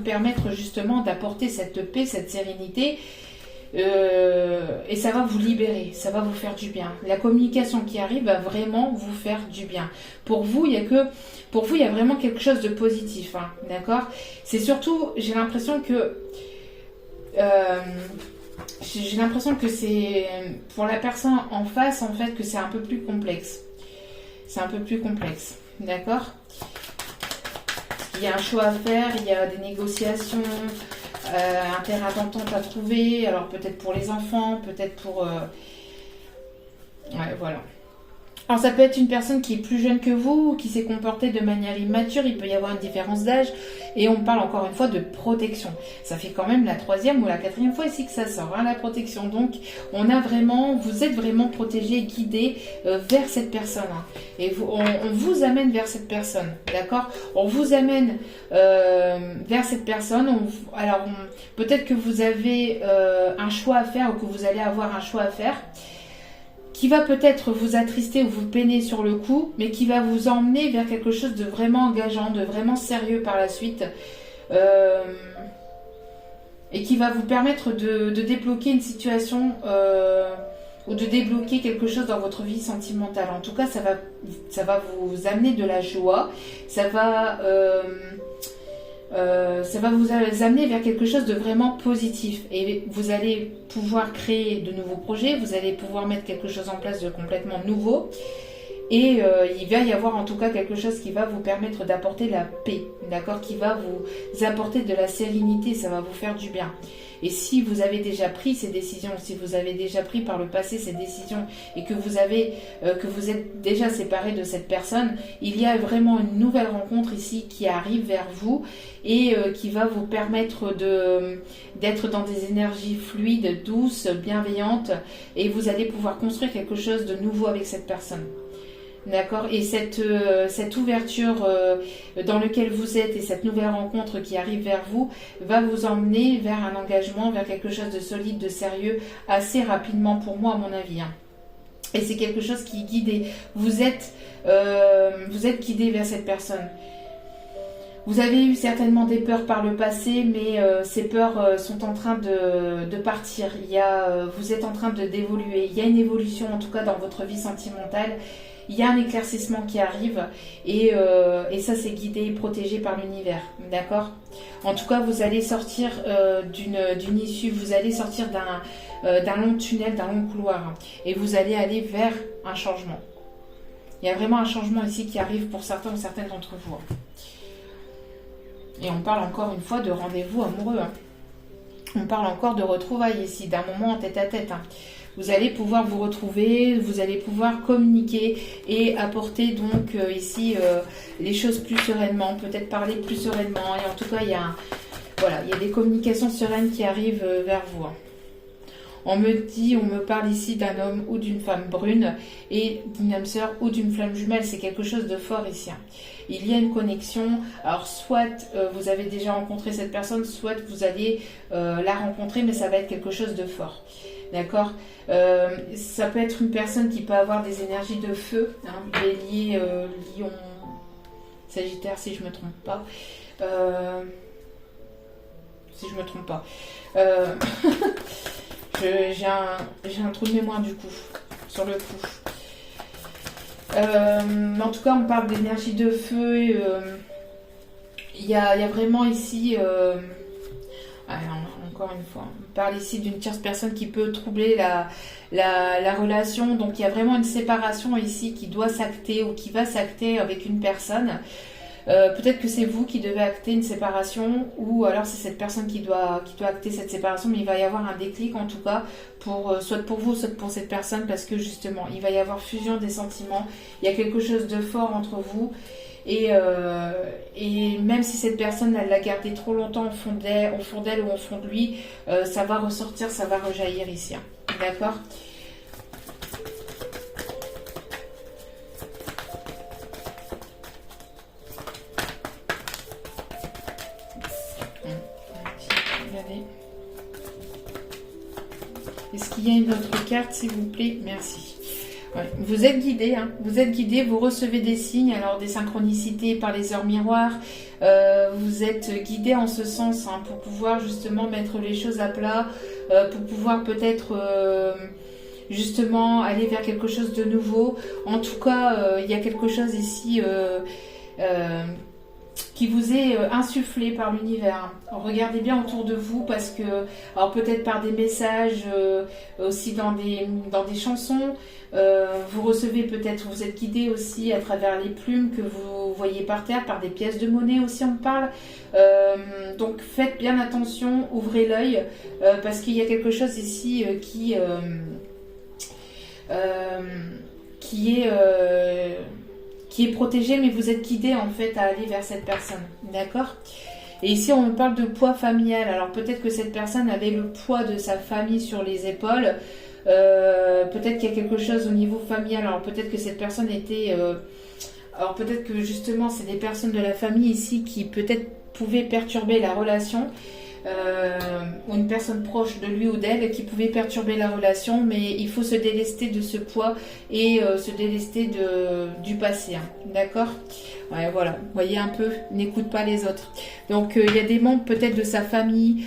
permettre justement d'apporter cette paix, cette sérénité, et ça va vous libérer, ça va vous faire du bien. La communication qui arrive va vraiment vous faire du bien. Pour vous, il y a vraiment quelque chose de positif, hein, d'accord ? C'est surtout, j'ai l'impression que c'est pour la personne en face, en fait, que c'est un peu plus complexe. C'est un peu plus complexe, d'accord ? Il y a un choix à faire, il y a des négociations, un terrain d'entente à trouver, alors peut-être pour les enfants, peut-être pour... Ouais, voilà. Alors ça peut être une personne qui est plus jeune que vous, qui s'est comportée de manière immature, il peut y avoir une différence d'âge, et on parle encore une fois de protection. Ça fait quand même la 3e ou la 4e fois ici que ça sort, hein, la protection. Donc vous êtes vraiment protégé, guidé vers cette personne. Hein. Et on vous amène vers cette personne, d'accord ? On vous amène vers cette personne. Peut-être que vous avez un choix à faire ou que vous allez avoir un choix à faire, qui va peut-être vous attrister ou vous peiner sur le coup, mais qui va vous emmener vers quelque chose de vraiment engageant, de vraiment sérieux par la suite, et qui va vous permettre de débloquer une situation ou de débloquer quelque chose dans votre vie sentimentale. En tout cas, ça va vous amener de la joie, ça va vous amener vers quelque chose de vraiment positif et vous allez pouvoir créer de nouveaux projets, vous allez pouvoir mettre quelque chose en place de complètement nouveau et il va y avoir en tout cas quelque chose qui va vous permettre d'apporter la paix, d'accord, qui va vous apporter de la sérénité, ça va vous faire du bien. Et si vous avez déjà pris ces décisions, si vous avez déjà pris par le passé ces décisions et que vous êtes déjà séparé de cette personne, il y a vraiment une nouvelle rencontre ici qui arrive vers vous et qui va vous permettre d'être dans des énergies fluides, douces, bienveillantes et vous allez pouvoir construire quelque chose de nouveau avec cette personne. D'accord, et cette ouverture dans laquelle vous êtes et cette nouvelle rencontre qui arrive vers vous va vous emmener vers un engagement, vers quelque chose de solide, de sérieux, assez rapidement pour moi à mon avis. Hein. Et c'est quelque chose qui est guidé. Vous êtes guidé vers cette personne. Vous avez eu certainement des peurs par le passé, mais ces peurs sont en train de partir. Vous êtes en train d'évoluer. Il y a une évolution en tout cas dans votre vie sentimentale. il y a un éclaircissement qui arrive et ça c'est guidé et protégé par l'univers, d'accord? En tout cas, vous allez sortir d'une issue, vous allez sortir d'un long tunnel, d'un long couloir et vous allez aller vers un changement. Il y a vraiment un changement ici qui arrive pour certains ou certaines d'entre vous. Et on parle encore une fois de rendez-vous amoureux. On parle encore de retrouvailles ici, d'un moment en tête-à-tête. Vous allez pouvoir vous retrouver, vous allez pouvoir communiquer et apporter donc ici les choses plus sereinement, peut-être parler plus sereinement. Et en tout cas, il y a des communications sereines qui arrivent vers vous. On me parle ici d'un homme ou d'une femme brune et d'une âme sœur ou d'une flamme jumelle. C'est quelque chose de fort ici. Il y a une connexion. Alors, soit vous avez déjà rencontré cette personne, soit vous allez la rencontrer, mais ça va être quelque chose de fort. D'accord, ça peut être une personne qui peut avoir des énergies de feu, bélier, lion, sagittaire, si je ne me trompe pas. J'ai un trou de mémoire du coup, sur le coup. En tout cas, on parle d'énergie de feu. Il y a vraiment ici... encore une fois, on parle ici d'une tierce personne qui peut troubler la relation. Donc, il y a vraiment une séparation ici qui doit s'acter ou qui va s'acter avec une personne. Peut-être que c'est vous qui devez acter une séparation ou alors c'est cette personne qui doit acter cette séparation, mais il va y avoir un déclic en tout cas, soit pour vous, soit pour cette personne, parce que justement, il va y avoir fusion des sentiments, il y a quelque chose de fort entre vous. Et même si cette personne elle l'a gardé trop longtemps au fond d'elle ou au fond de lui, ça va ressortir, ça va rejaillir ici. D'accord ? Regardez. Est-ce qu'il y a une autre carte, s'il vous plaît ? Merci. Ouais. Vous êtes guidé, vous recevez des signes, alors des synchronicités par les heures miroirs, vous êtes guidé en ce sens pour pouvoir justement mettre les choses à plat, pour pouvoir peut-être justement aller vers quelque chose de nouveau. En tout cas, il y a quelque chose ici qui vous est insufflé par l'univers. Regardez bien autour de vous parce que, alors peut-être par des messages, aussi dans des chansons, vous recevez peut-être, vous êtes guidé aussi à travers les plumes que vous voyez par terre, par des pièces de monnaie aussi on parle. Donc faites bien attention, ouvrez l'œil parce qu'il y a quelque chose ici qui est protégé, mais vous êtes guidé en fait à aller vers cette personne, d'accord ? Et ici on me parle de poids familial, alors peut-être que cette personne avait le poids de sa famille sur les épaules, peut-être qu'il y a quelque chose au niveau familial, alors peut-être que cette personne était... alors peut-être que justement c'est des personnes de la famille ici qui peut-être pouvaient perturber la relation, ou une personne proche de lui ou d'elle qui pouvait perturber la relation, mais il faut se délester de ce poids et se délester du passé, d'accord ? Ouais, voilà, vous voyez un peu, n'écoute pas les autres. Donc il y a des membres peut-être de sa famille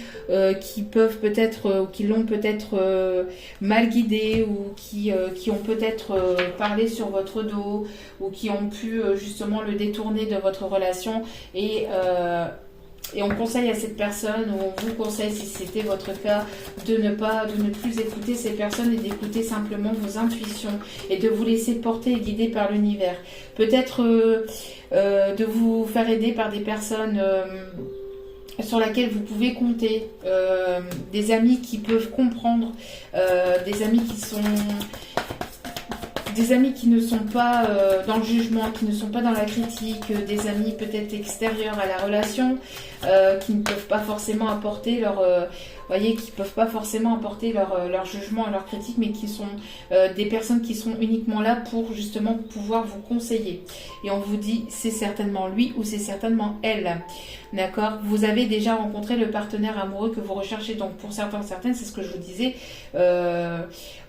qui peuvent peut-être, qui l'ont peut-être mal guidé ou qui ont peut-être parlé sur votre dos ou qui ont pu justement le détourner de votre relation et on conseille à cette personne, ou on vous conseille si c'était votre cas, de ne plus écouter ces personnes et d'écouter simplement vos intuitions et de vous laisser porter et guider par l'univers. Peut-être de vous faire aider par des personnes sur lesquelles vous pouvez compter, des amis qui peuvent comprendre, des amis qui ne sont pas dans le jugement, qui ne sont pas dans la critique, des amis peut-être extérieurs à la relation, qui ne peuvent pas forcément apporter leur jugement et leur critique, mais qui sont des personnes qui sont uniquement là pour justement pouvoir vous conseiller. Et on vous dit, c'est certainement lui ou c'est certainement elle. D'accord ? Vous avez déjà rencontré le partenaire amoureux que vous recherchez. Donc pour certains, certaines, c'est ce que je vous disais,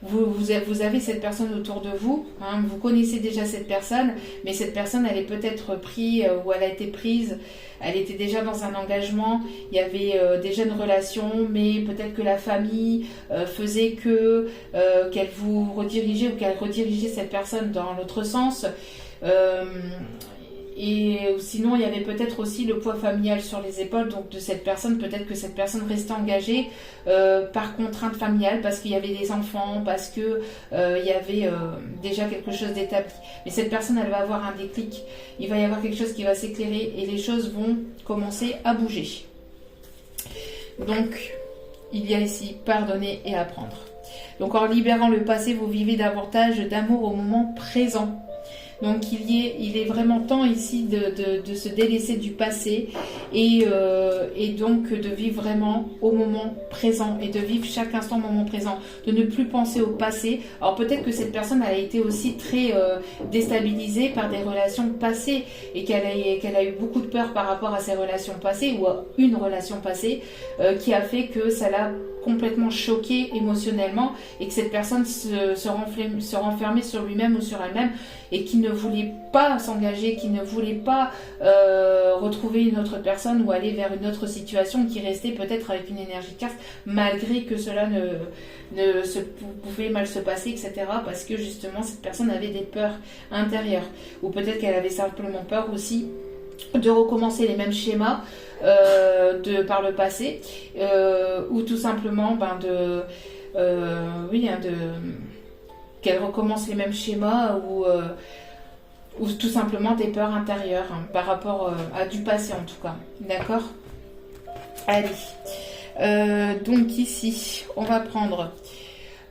vous avez cette personne autour de vous, vous connaissez déjà cette personne, mais cette personne, elle est peut-être prise ou elle a été prise, elle était déjà dans un engagement, il y avait déjà une relation, mais mais peut-être que la famille faisait que qu'elle vous redirigeait ou qu'elle redirigeait cette personne dans l'autre sens. Et sinon, il y avait peut-être aussi le poids familial sur les épaules donc de cette personne. Peut-être que cette personne restait engagée par contrainte familiale, parce qu'il y avait des enfants, parce que il y avait déjà quelque chose d'établi. Mais cette personne, elle va avoir un déclic. Il va y avoir quelque chose qui va s'éclairer et les choses vont commencer à bouger. Donc, il y a ici pardonner et apprendre. Donc, en libérant le passé, vous vivez davantage d'amour au moment présent. Donc il est vraiment temps ici de se délaisser du passé et donc de vivre vraiment au moment présent et de vivre chaque instant au moment présent, de ne plus penser au passé. Alors peut-être que cette personne a été aussi très déstabilisée par des relations passées et qu'elle a eu beaucoup de peur par rapport à ces relations passées ou à une relation passée qui a fait que ça l'a complètement choqué émotionnellement et que cette personne se renfermait sur lui-même ou sur elle-même et qui ne voulait pas s'engager, qui ne voulait pas retrouver une autre personne ou aller vers une autre situation, qui restait peut-être avec une énergie casse malgré que cela pouvait mal se passer, etc. Parce que justement cette personne avait des peurs intérieures ou peut-être qu'elle avait simplement peur aussi de recommencer les mêmes schémas par le passé ou tout simplement qu'elle recommence les mêmes schémas ou tout simplement des peurs intérieures par rapport à du passé en tout cas. D'accord ? Allez. Donc ici, on va prendre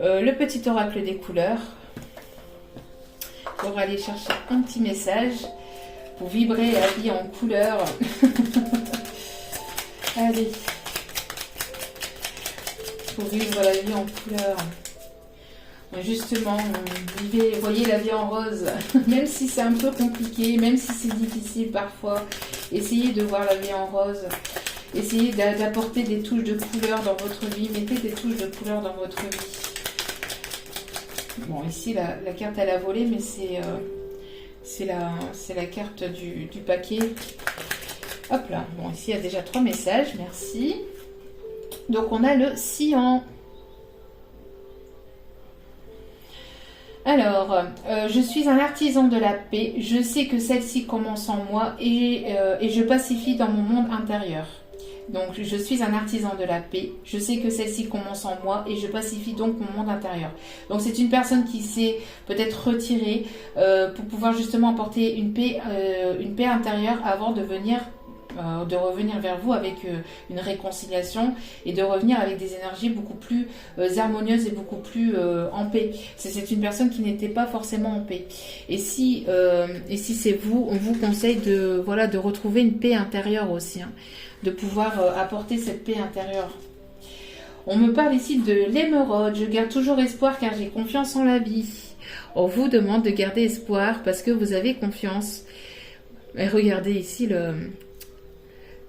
le petit oracle des couleurs pour aller chercher un petit message pour vibrer la vie en couleurs. Allez. Pour vivre la vie en couleurs. Justement, voyez la vie en rose. Même si c'est un peu compliqué, même si c'est difficile parfois, essayez de voir la vie en rose. Essayez d'apporter des touches de couleur dans votre vie. Mettez des touches de couleur dans votre vie. Bon, ici, la carte, elle a volé, mais c'est la carte du paquet. Hop là. Bon, ici, il y a déjà 3 messages. Merci. Donc, on a le cyan. Alors, je suis un artisan de la paix. Je sais que celle-ci commence en moi et je pacifie dans mon monde intérieur. Donc, je suis un artisan de la paix. Je sais que celle-ci commence en moi et je pacifie donc mon monde intérieur. Donc, c'est une personne qui s'est peut-être retirée pour pouvoir justement apporter une paix intérieure avant de revenir vers vous avec une réconciliation et de revenir avec des énergies beaucoup plus harmonieuses et beaucoup plus en paix. C'est une personne qui n'était pas forcément en paix. Et si c'est vous, on vous conseille de retrouver une paix intérieure aussi, hein, de pouvoir apporter cette paix intérieure. On me parle ici de l'émeraude. Je garde toujours espoir car j'ai confiance en la vie. On vous demande de garder espoir parce que vous avez confiance. Et regardez ici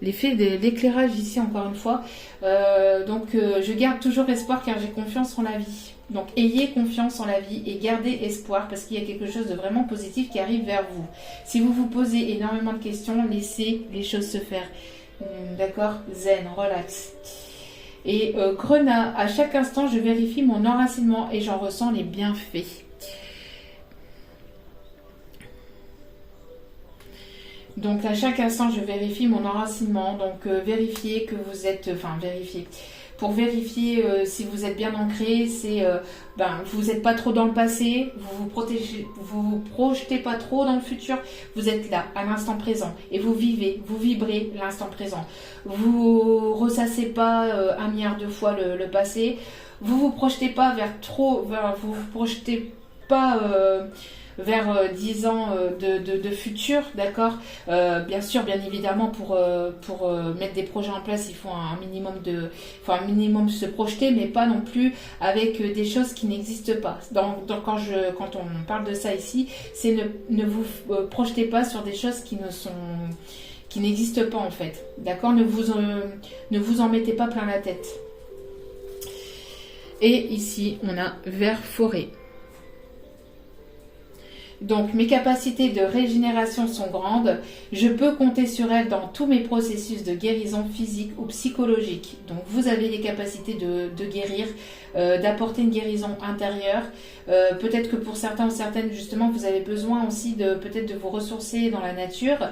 l'effet de l'éclairage ici encore une fois. Je garde toujours espoir car j'ai confiance en la vie. Donc ayez confiance en la vie et gardez espoir parce qu'il y a quelque chose de vraiment positif qui arrive vers vous. Si vous vous posez énormément de questions, laissez les choses se faire. D'accord ? Zen, relax. Et Grenat, à chaque instant je vérifie mon enracinement et j'en ressens les bienfaits. Donc à chaque instant, je vérifie mon enracinement. Donc vérifiez que vous êtes... Pour vérifier si vous êtes bien ancré, vous n'êtes pas trop dans le passé, vous vous projetez pas trop dans le futur, vous êtes là, à l'instant présent. Et vous vibrez l'instant présent. Vous ressassez pas 1 milliard de fois le passé. Vous projetez pas vous vous projetez pas... vers 10 ans de futur, d'accord. Bien sûr, bien évidemment, pour mettre des projets en place, il faut un minimum se projeter, mais pas non plus avec des choses qui n'existent pas. Donc quand on parle de ça ici, c'est ne vous projetez pas sur des choses qui n'existent pas en fait, d'accord. Ne vous en mettez pas plein la tête. Et ici, on a vert forêt. Donc mes capacités de régénération sont grandes. Je peux compter sur elle dans tous mes processus de guérison physique ou psychologique. Donc vous avez les capacités de guérir, d'apporter une guérison intérieure. Peut-être que pour certains ou certaines justement vous avez besoin aussi peut-être de vous ressourcer dans la nature.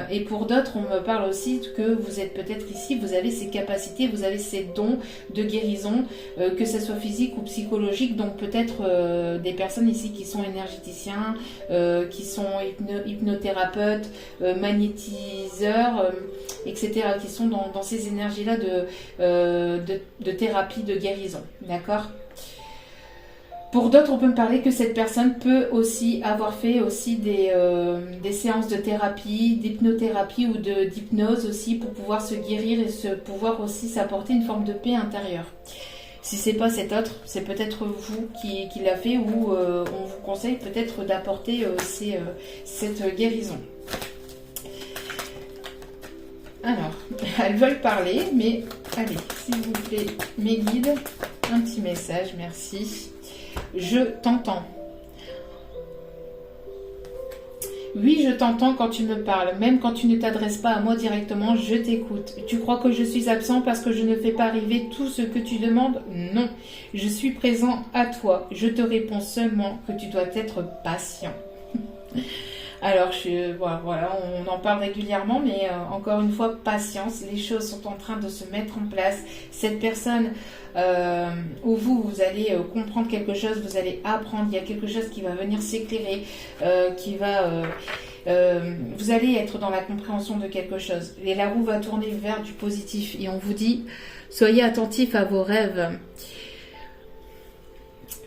Et pour d'autres, on me parle aussi que vous êtes peut-être ici, vous avez ces capacités, vous avez ces dons de guérison, que ce soit physique ou psychologique. Donc peut-être des personnes ici qui sont énergéticiens, qui sont hypnothérapeutes, magnétiseurs, etc., qui sont dans ces énergies-là de thérapie, de guérison. D'accord ? Pour d'autres, on peut me parler que cette personne peut aussi avoir fait aussi des séances de thérapie, d'hypnothérapie ou d'hypnose aussi pour pouvoir se guérir et pouvoir aussi s'apporter une forme de paix intérieure. Si c'est pas cet autre, c'est peut-être vous qui l'a fait ou on vous conseille peut-être d'apporter cette guérison. Alors, elles veulent parler, mais allez, s'il vous plaît, mes guides, un petit message, merci. Je t'entends. Oui, je t'entends quand tu me parles, même quand tu ne t'adresses pas à moi directement, je t'écoute. Tu crois que je suis absent parce que je ne fais pas arriver tout ce que tu demandes? Non, je suis présent à toi. Je te réponds seulement que tu dois être patient. Alors, voilà, on en parle régulièrement, mais encore une fois, patience. Les choses sont en train de se mettre en place. Cette personne où vous allez comprendre quelque chose, vous allez apprendre, il y a quelque chose qui va venir s'éclairer, vous allez être dans la compréhension de quelque chose. Et la roue va tourner vers du positif. Et on vous dit, soyez attentifs à vos rêves.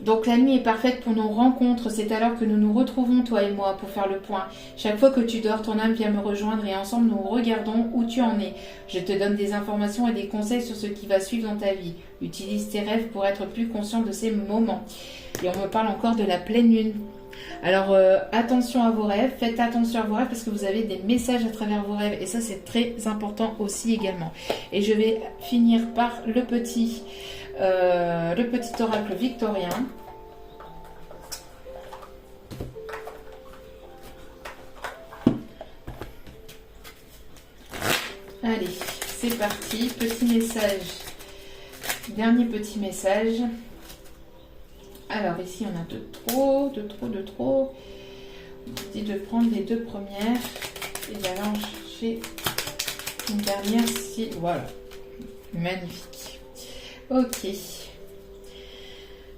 Donc la nuit est parfaite pour nos rencontres, c'est alors que nous nous retrouvons toi et moi pour faire le point. Chaque fois que tu dors, ton âme vient me rejoindre et ensemble nous regardons où tu en es. Je te donne des informations et des conseils sur ce qui va suivre dans ta vie. Utilise tes rêves pour être plus conscient de ces moments. Et on me parle encore de la pleine lune. Alors attention à vos rêves, faites attention à vos rêves parce que vous avez des messages à travers vos rêves et ça c'est très important aussi également. Et je vais finir par le petit oracle victorien. Allez, c'est parti. Petit message. Dernier petit message. Alors ici on a de trop. On dit de prendre les deux premières et d'aller en chercher une dernière si. Voilà. Magnifique. Ok.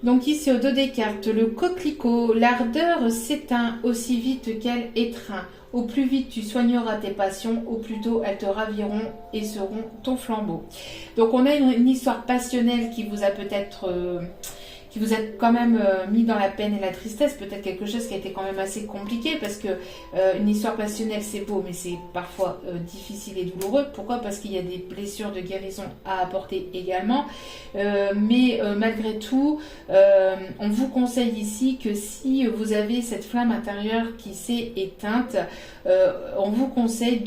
Donc ici au dos des cartes, le coquelicot, l'ardeur s'éteint aussi vite qu'elle étreint. Au plus vite tu soigneras tes passions, au plus tôt elles te raviront et seront ton flambeau. Donc on a une histoire passionnelle qui vous a peut-être... qui vous a quand même mis dans la peine et la tristesse, peut-être quelque chose qui a été quand même assez compliqué, parce que une histoire passionnelle c'est beau, mais c'est parfois difficile et douloureux. Pourquoi? Parce qu'il y a des blessures de guérison à apporter également, mais malgré tout, on vous conseille ici que si vous avez cette flamme intérieure qui s'est éteinte, on vous conseille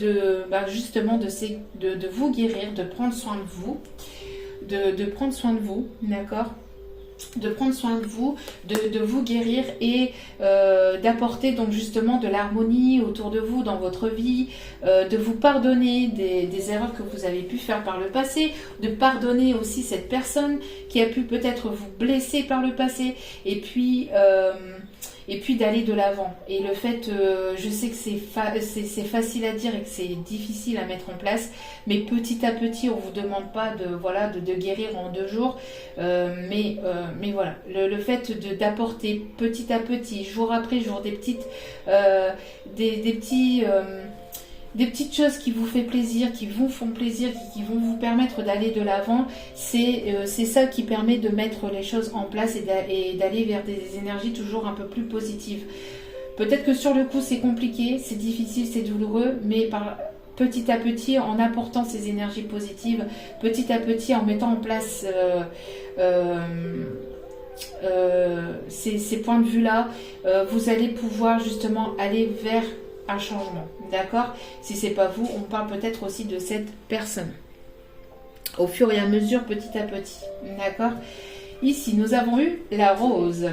justement de vous guérir, de prendre soin de vous, de prendre soin de vous, d'accord ? De prendre soin de vous guérir et d'apporter donc justement de l'harmonie autour de vous dans votre vie, de vous pardonner des erreurs que vous avez pu faire par le passé, de pardonner aussi cette personne qui a pu peut-être vous blesser par le passé et puis d'aller de l'avant. Et le fait, je sais que c'est facile à dire et que c'est difficile à mettre en place, mais petit à petit, on ne vous demande pas de guérir en 2 jours, mais voilà, le fait d'apporter petit à petit, jour après jour, des petites choses qui vous font plaisir, qui vont vous permettre d'aller de l'avant, c'est ça qui permet de mettre les choses en place et d'aller vers des énergies toujours un peu plus positives. Peut-être que sur le coup c'est compliqué, c'est difficile, c'est douloureux, mais petit à petit, en apportant ces énergies positives, petit à petit, en mettant en place ces points de vue-là, vous allez pouvoir justement aller vers un changement, d'accord? Si c'est pas vous, on parle peut-être aussi de cette personne. Au fur et à mesure, petit à petit, d'accord? Ici, nous avons eu la rose.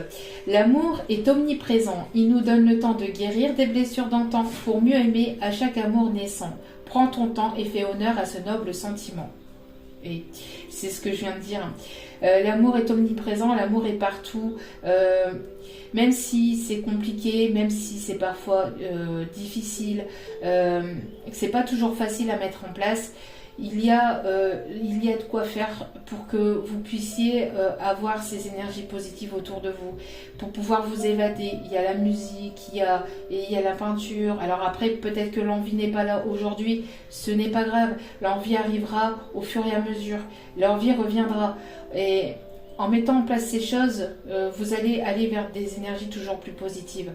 L'amour est omniprésent. Il nous donne le temps de guérir des blessures d'antan pour mieux aimer à chaque amour naissant. Prends ton temps et fais honneur à ce noble sentiment. Et c'est ce que je viens de dire. L'amour est omniprésent, l'amour est partout. Même si c'est compliqué, même si c'est parfois difficile, que c'est pas toujours facile à mettre en place, il y a de quoi faire pour que vous puissiez avoir ces énergies positives autour de vous, pour pouvoir vous évader. Il y a la musique, il y a la peinture. Alors après, peut-être que l'envie n'est pas là aujourd'hui, ce n'est pas grave. L'envie arrivera au fur et à mesure. L'envie reviendra. Et en mettant en place ces choses, vous allez aller vers des énergies toujours plus positives.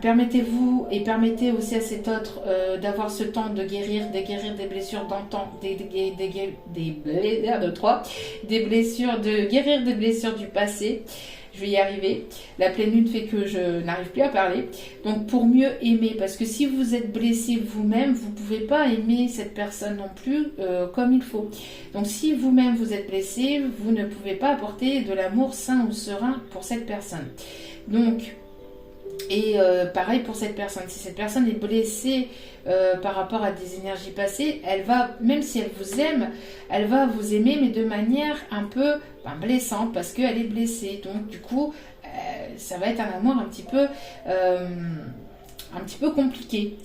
Permettez-vous et permettez aussi à cet autre d'avoir ce temps de guérir des blessures d'antan, de guérir des blessures du passé. Je vais y arriver. La pleine lune fait que je n'arrive plus à parler. Donc pour mieux aimer, parce que si vous êtes blessé vous-même, vous ne pouvez pas aimer cette personne non plus comme il faut. Donc si vous-même vous êtes blessé, vous ne pouvez pas apporter de l'amour sain ou serein pour cette personne. Donc, et pareil pour cette personne. Si cette personne est blessée par rapport à des énergies passées, elle va, même si elle vous aime, elle va vous aimer, mais de manière un peu blessante, parce qu'elle est blessée. Donc du coup, ça va être un amour un petit peu compliqué.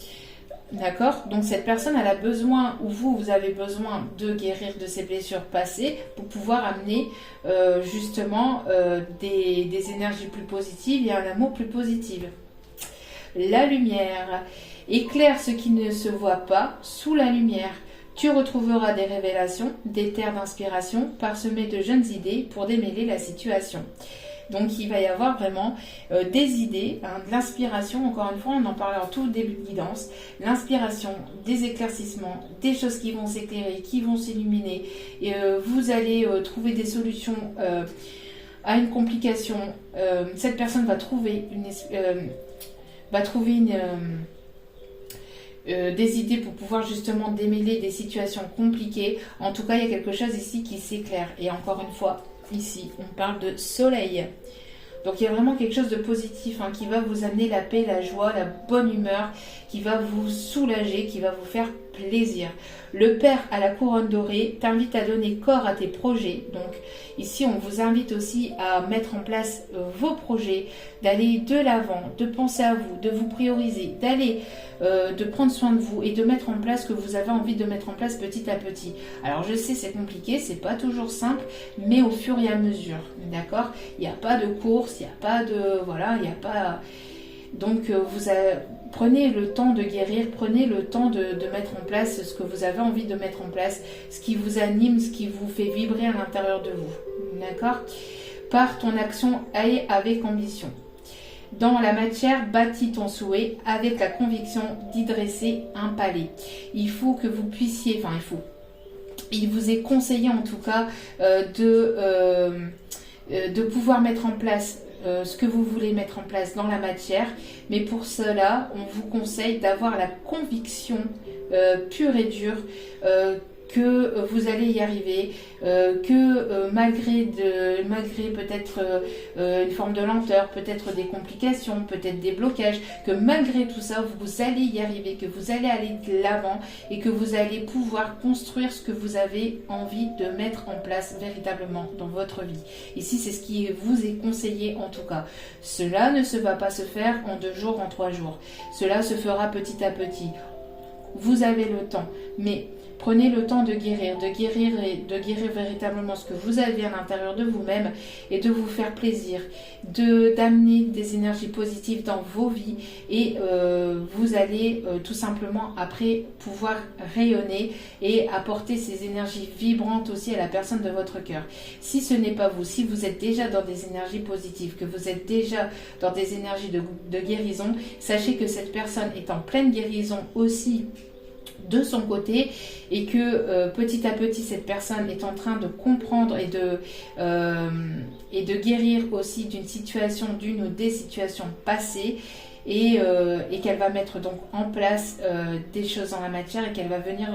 D'accord? Donc cette personne, elle a besoin, ou vous avez besoin de guérir de ses blessures passées pour pouvoir amener justement des énergies plus positives et un amour plus positif. La lumière éclaire ce qui ne se voit pas sous la lumière. Tu retrouveras des révélations, des terres d'inspiration parsemées de jeunes idées pour démêler la situation. Donc il va y avoir vraiment des idées, de l'inspiration, encore une fois on en parlera en tout début de guidance, l'inspiration, des éclaircissements, des choses qui vont s'éclairer, qui vont s'illuminer, et vous allez trouver des solutions à une complication. Cette personne va trouver des idées pour pouvoir justement démêler des situations compliquées. En tout cas il y a quelque chose ici qui s'éclaire, et encore une fois ici, on parle de soleil. Donc il y a vraiment quelque chose de positif qui va vous amener la paix, la joie, la bonne humeur, qui va vous soulager, qui va vous faire plaisir. Le Père à la couronne dorée t'invite à donner corps à tes projets. Donc ici, on vous invite aussi à mettre en place vos projets, d'aller de l'avant, de penser à vous, de vous prioriser, d'aller de prendre soin de vous et de mettre en place ce que vous avez envie de mettre en place petit à petit. Alors je sais, c'est compliqué, c'est pas toujours simple, mais au fur et à mesure, d'accord? Il n'y a pas de course, il n'y a pas de... Voilà, il n'y a pas... Donc prenez le temps de guérir, prenez le temps de mettre en place ce que vous avez envie de mettre en place, ce qui vous anime, ce qui vous fait vibrer à l'intérieur de vous, d'accord? Par ton action, aille avec ambition. Dans la matière, bâtis ton souhait avec la conviction d'y dresser un palais. Il faut que vous puissiez, il vous est conseillé en tout cas de pouvoir mettre en place ce que vous voulez mettre en place dans la matière, mais pour cela, on vous conseille d'avoir la conviction pure et dure que vous allez y arriver, que malgré peut-être une forme de lenteur, peut-être des complications, peut-être des blocages, que malgré tout ça, vous allez y arriver, que vous allez aller de l'avant et que vous allez pouvoir construire ce que vous avez envie de mettre en place véritablement dans votre vie. Ici, c'est ce qui vous est conseillé en tout cas. Cela ne se va pas se faire en 2 jours, en 3 jours. Cela se fera petit à petit. Vous avez le temps, mais prenez le temps de guérir véritablement ce que vous avez à l'intérieur de vous-même et de vous faire plaisir, d'amener des énergies positives dans vos vies et vous allez tout simplement après pouvoir rayonner et apporter ces énergies vibrantes aussi à la personne de votre cœur. Si ce n'est pas vous, si vous êtes déjà dans des énergies positives, que vous êtes déjà dans des énergies de guérison, sachez que cette personne est en pleine guérison aussi de son côté et que petit à petit cette personne est en train de comprendre et de guérir aussi d'une situation, d'une ou des situations passées et qu'elle va mettre donc en place des choses en la matière et qu'elle va venir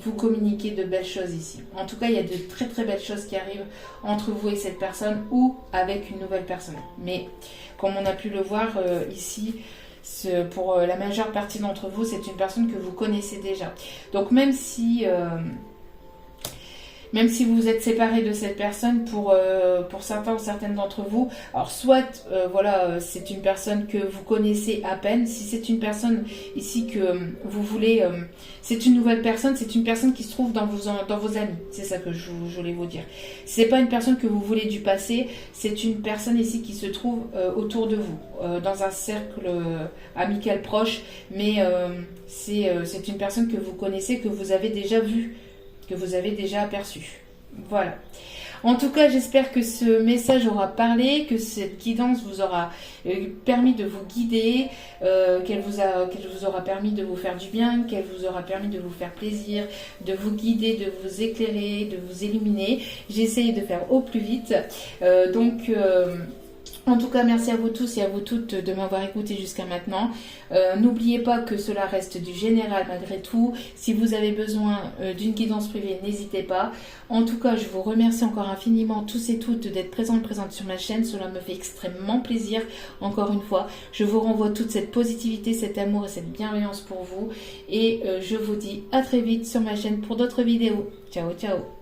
vous communiquer de belles choses ici. En tout cas, il y a de très très belles choses qui arrivent entre vous et cette personne ou avec une nouvelle personne. Mais comme on a pu le voir ici, pour la majeure partie d'entre vous, c'est une personne que vous connaissez déjà. Donc même si vous vous êtes séparé de cette personne, pour certains ou certaines d'entre vous, alors soit voilà, c'est une personne que vous connaissez à peine. Si c'est une personne ici que vous voulez, c'est une nouvelle personne, c'est une personne qui se trouve dans vos amis. C'est ça que je voulais vous dire. C'est pas une personne que vous voulez du passé, c'est une personne ici qui se trouve autour de vous, dans un cercle amical proche, mais c'est une personne que vous connaissez, que vous avez déjà vue, que vous avez déjà aperçu. Voilà. En tout cas, j'espère que ce message aura parlé, que cette guidance vous aura permis de vous guider, qu'elle vous aura permis de vous faire du bien, qu'elle vous aura permis de vous faire plaisir, de vous guider, de vous éclairer, de vous illuminer. J'ai essayé de faire au plus vite. En tout cas, merci à vous tous et à vous toutes de m'avoir écouté jusqu'à maintenant. N'oubliez pas que cela reste du général malgré tout. Si vous avez besoin d'une guidance privée, n'hésitez pas. En tout cas, je vous remercie encore infiniment tous et toutes d'être présents et présentes sur ma chaîne. Cela me fait extrêmement plaisir. Encore une fois, je vous renvoie toute cette positivité, cet amour et cette bienveillance pour vous. Et je vous dis à très vite sur ma chaîne pour d'autres vidéos. Ciao, ciao.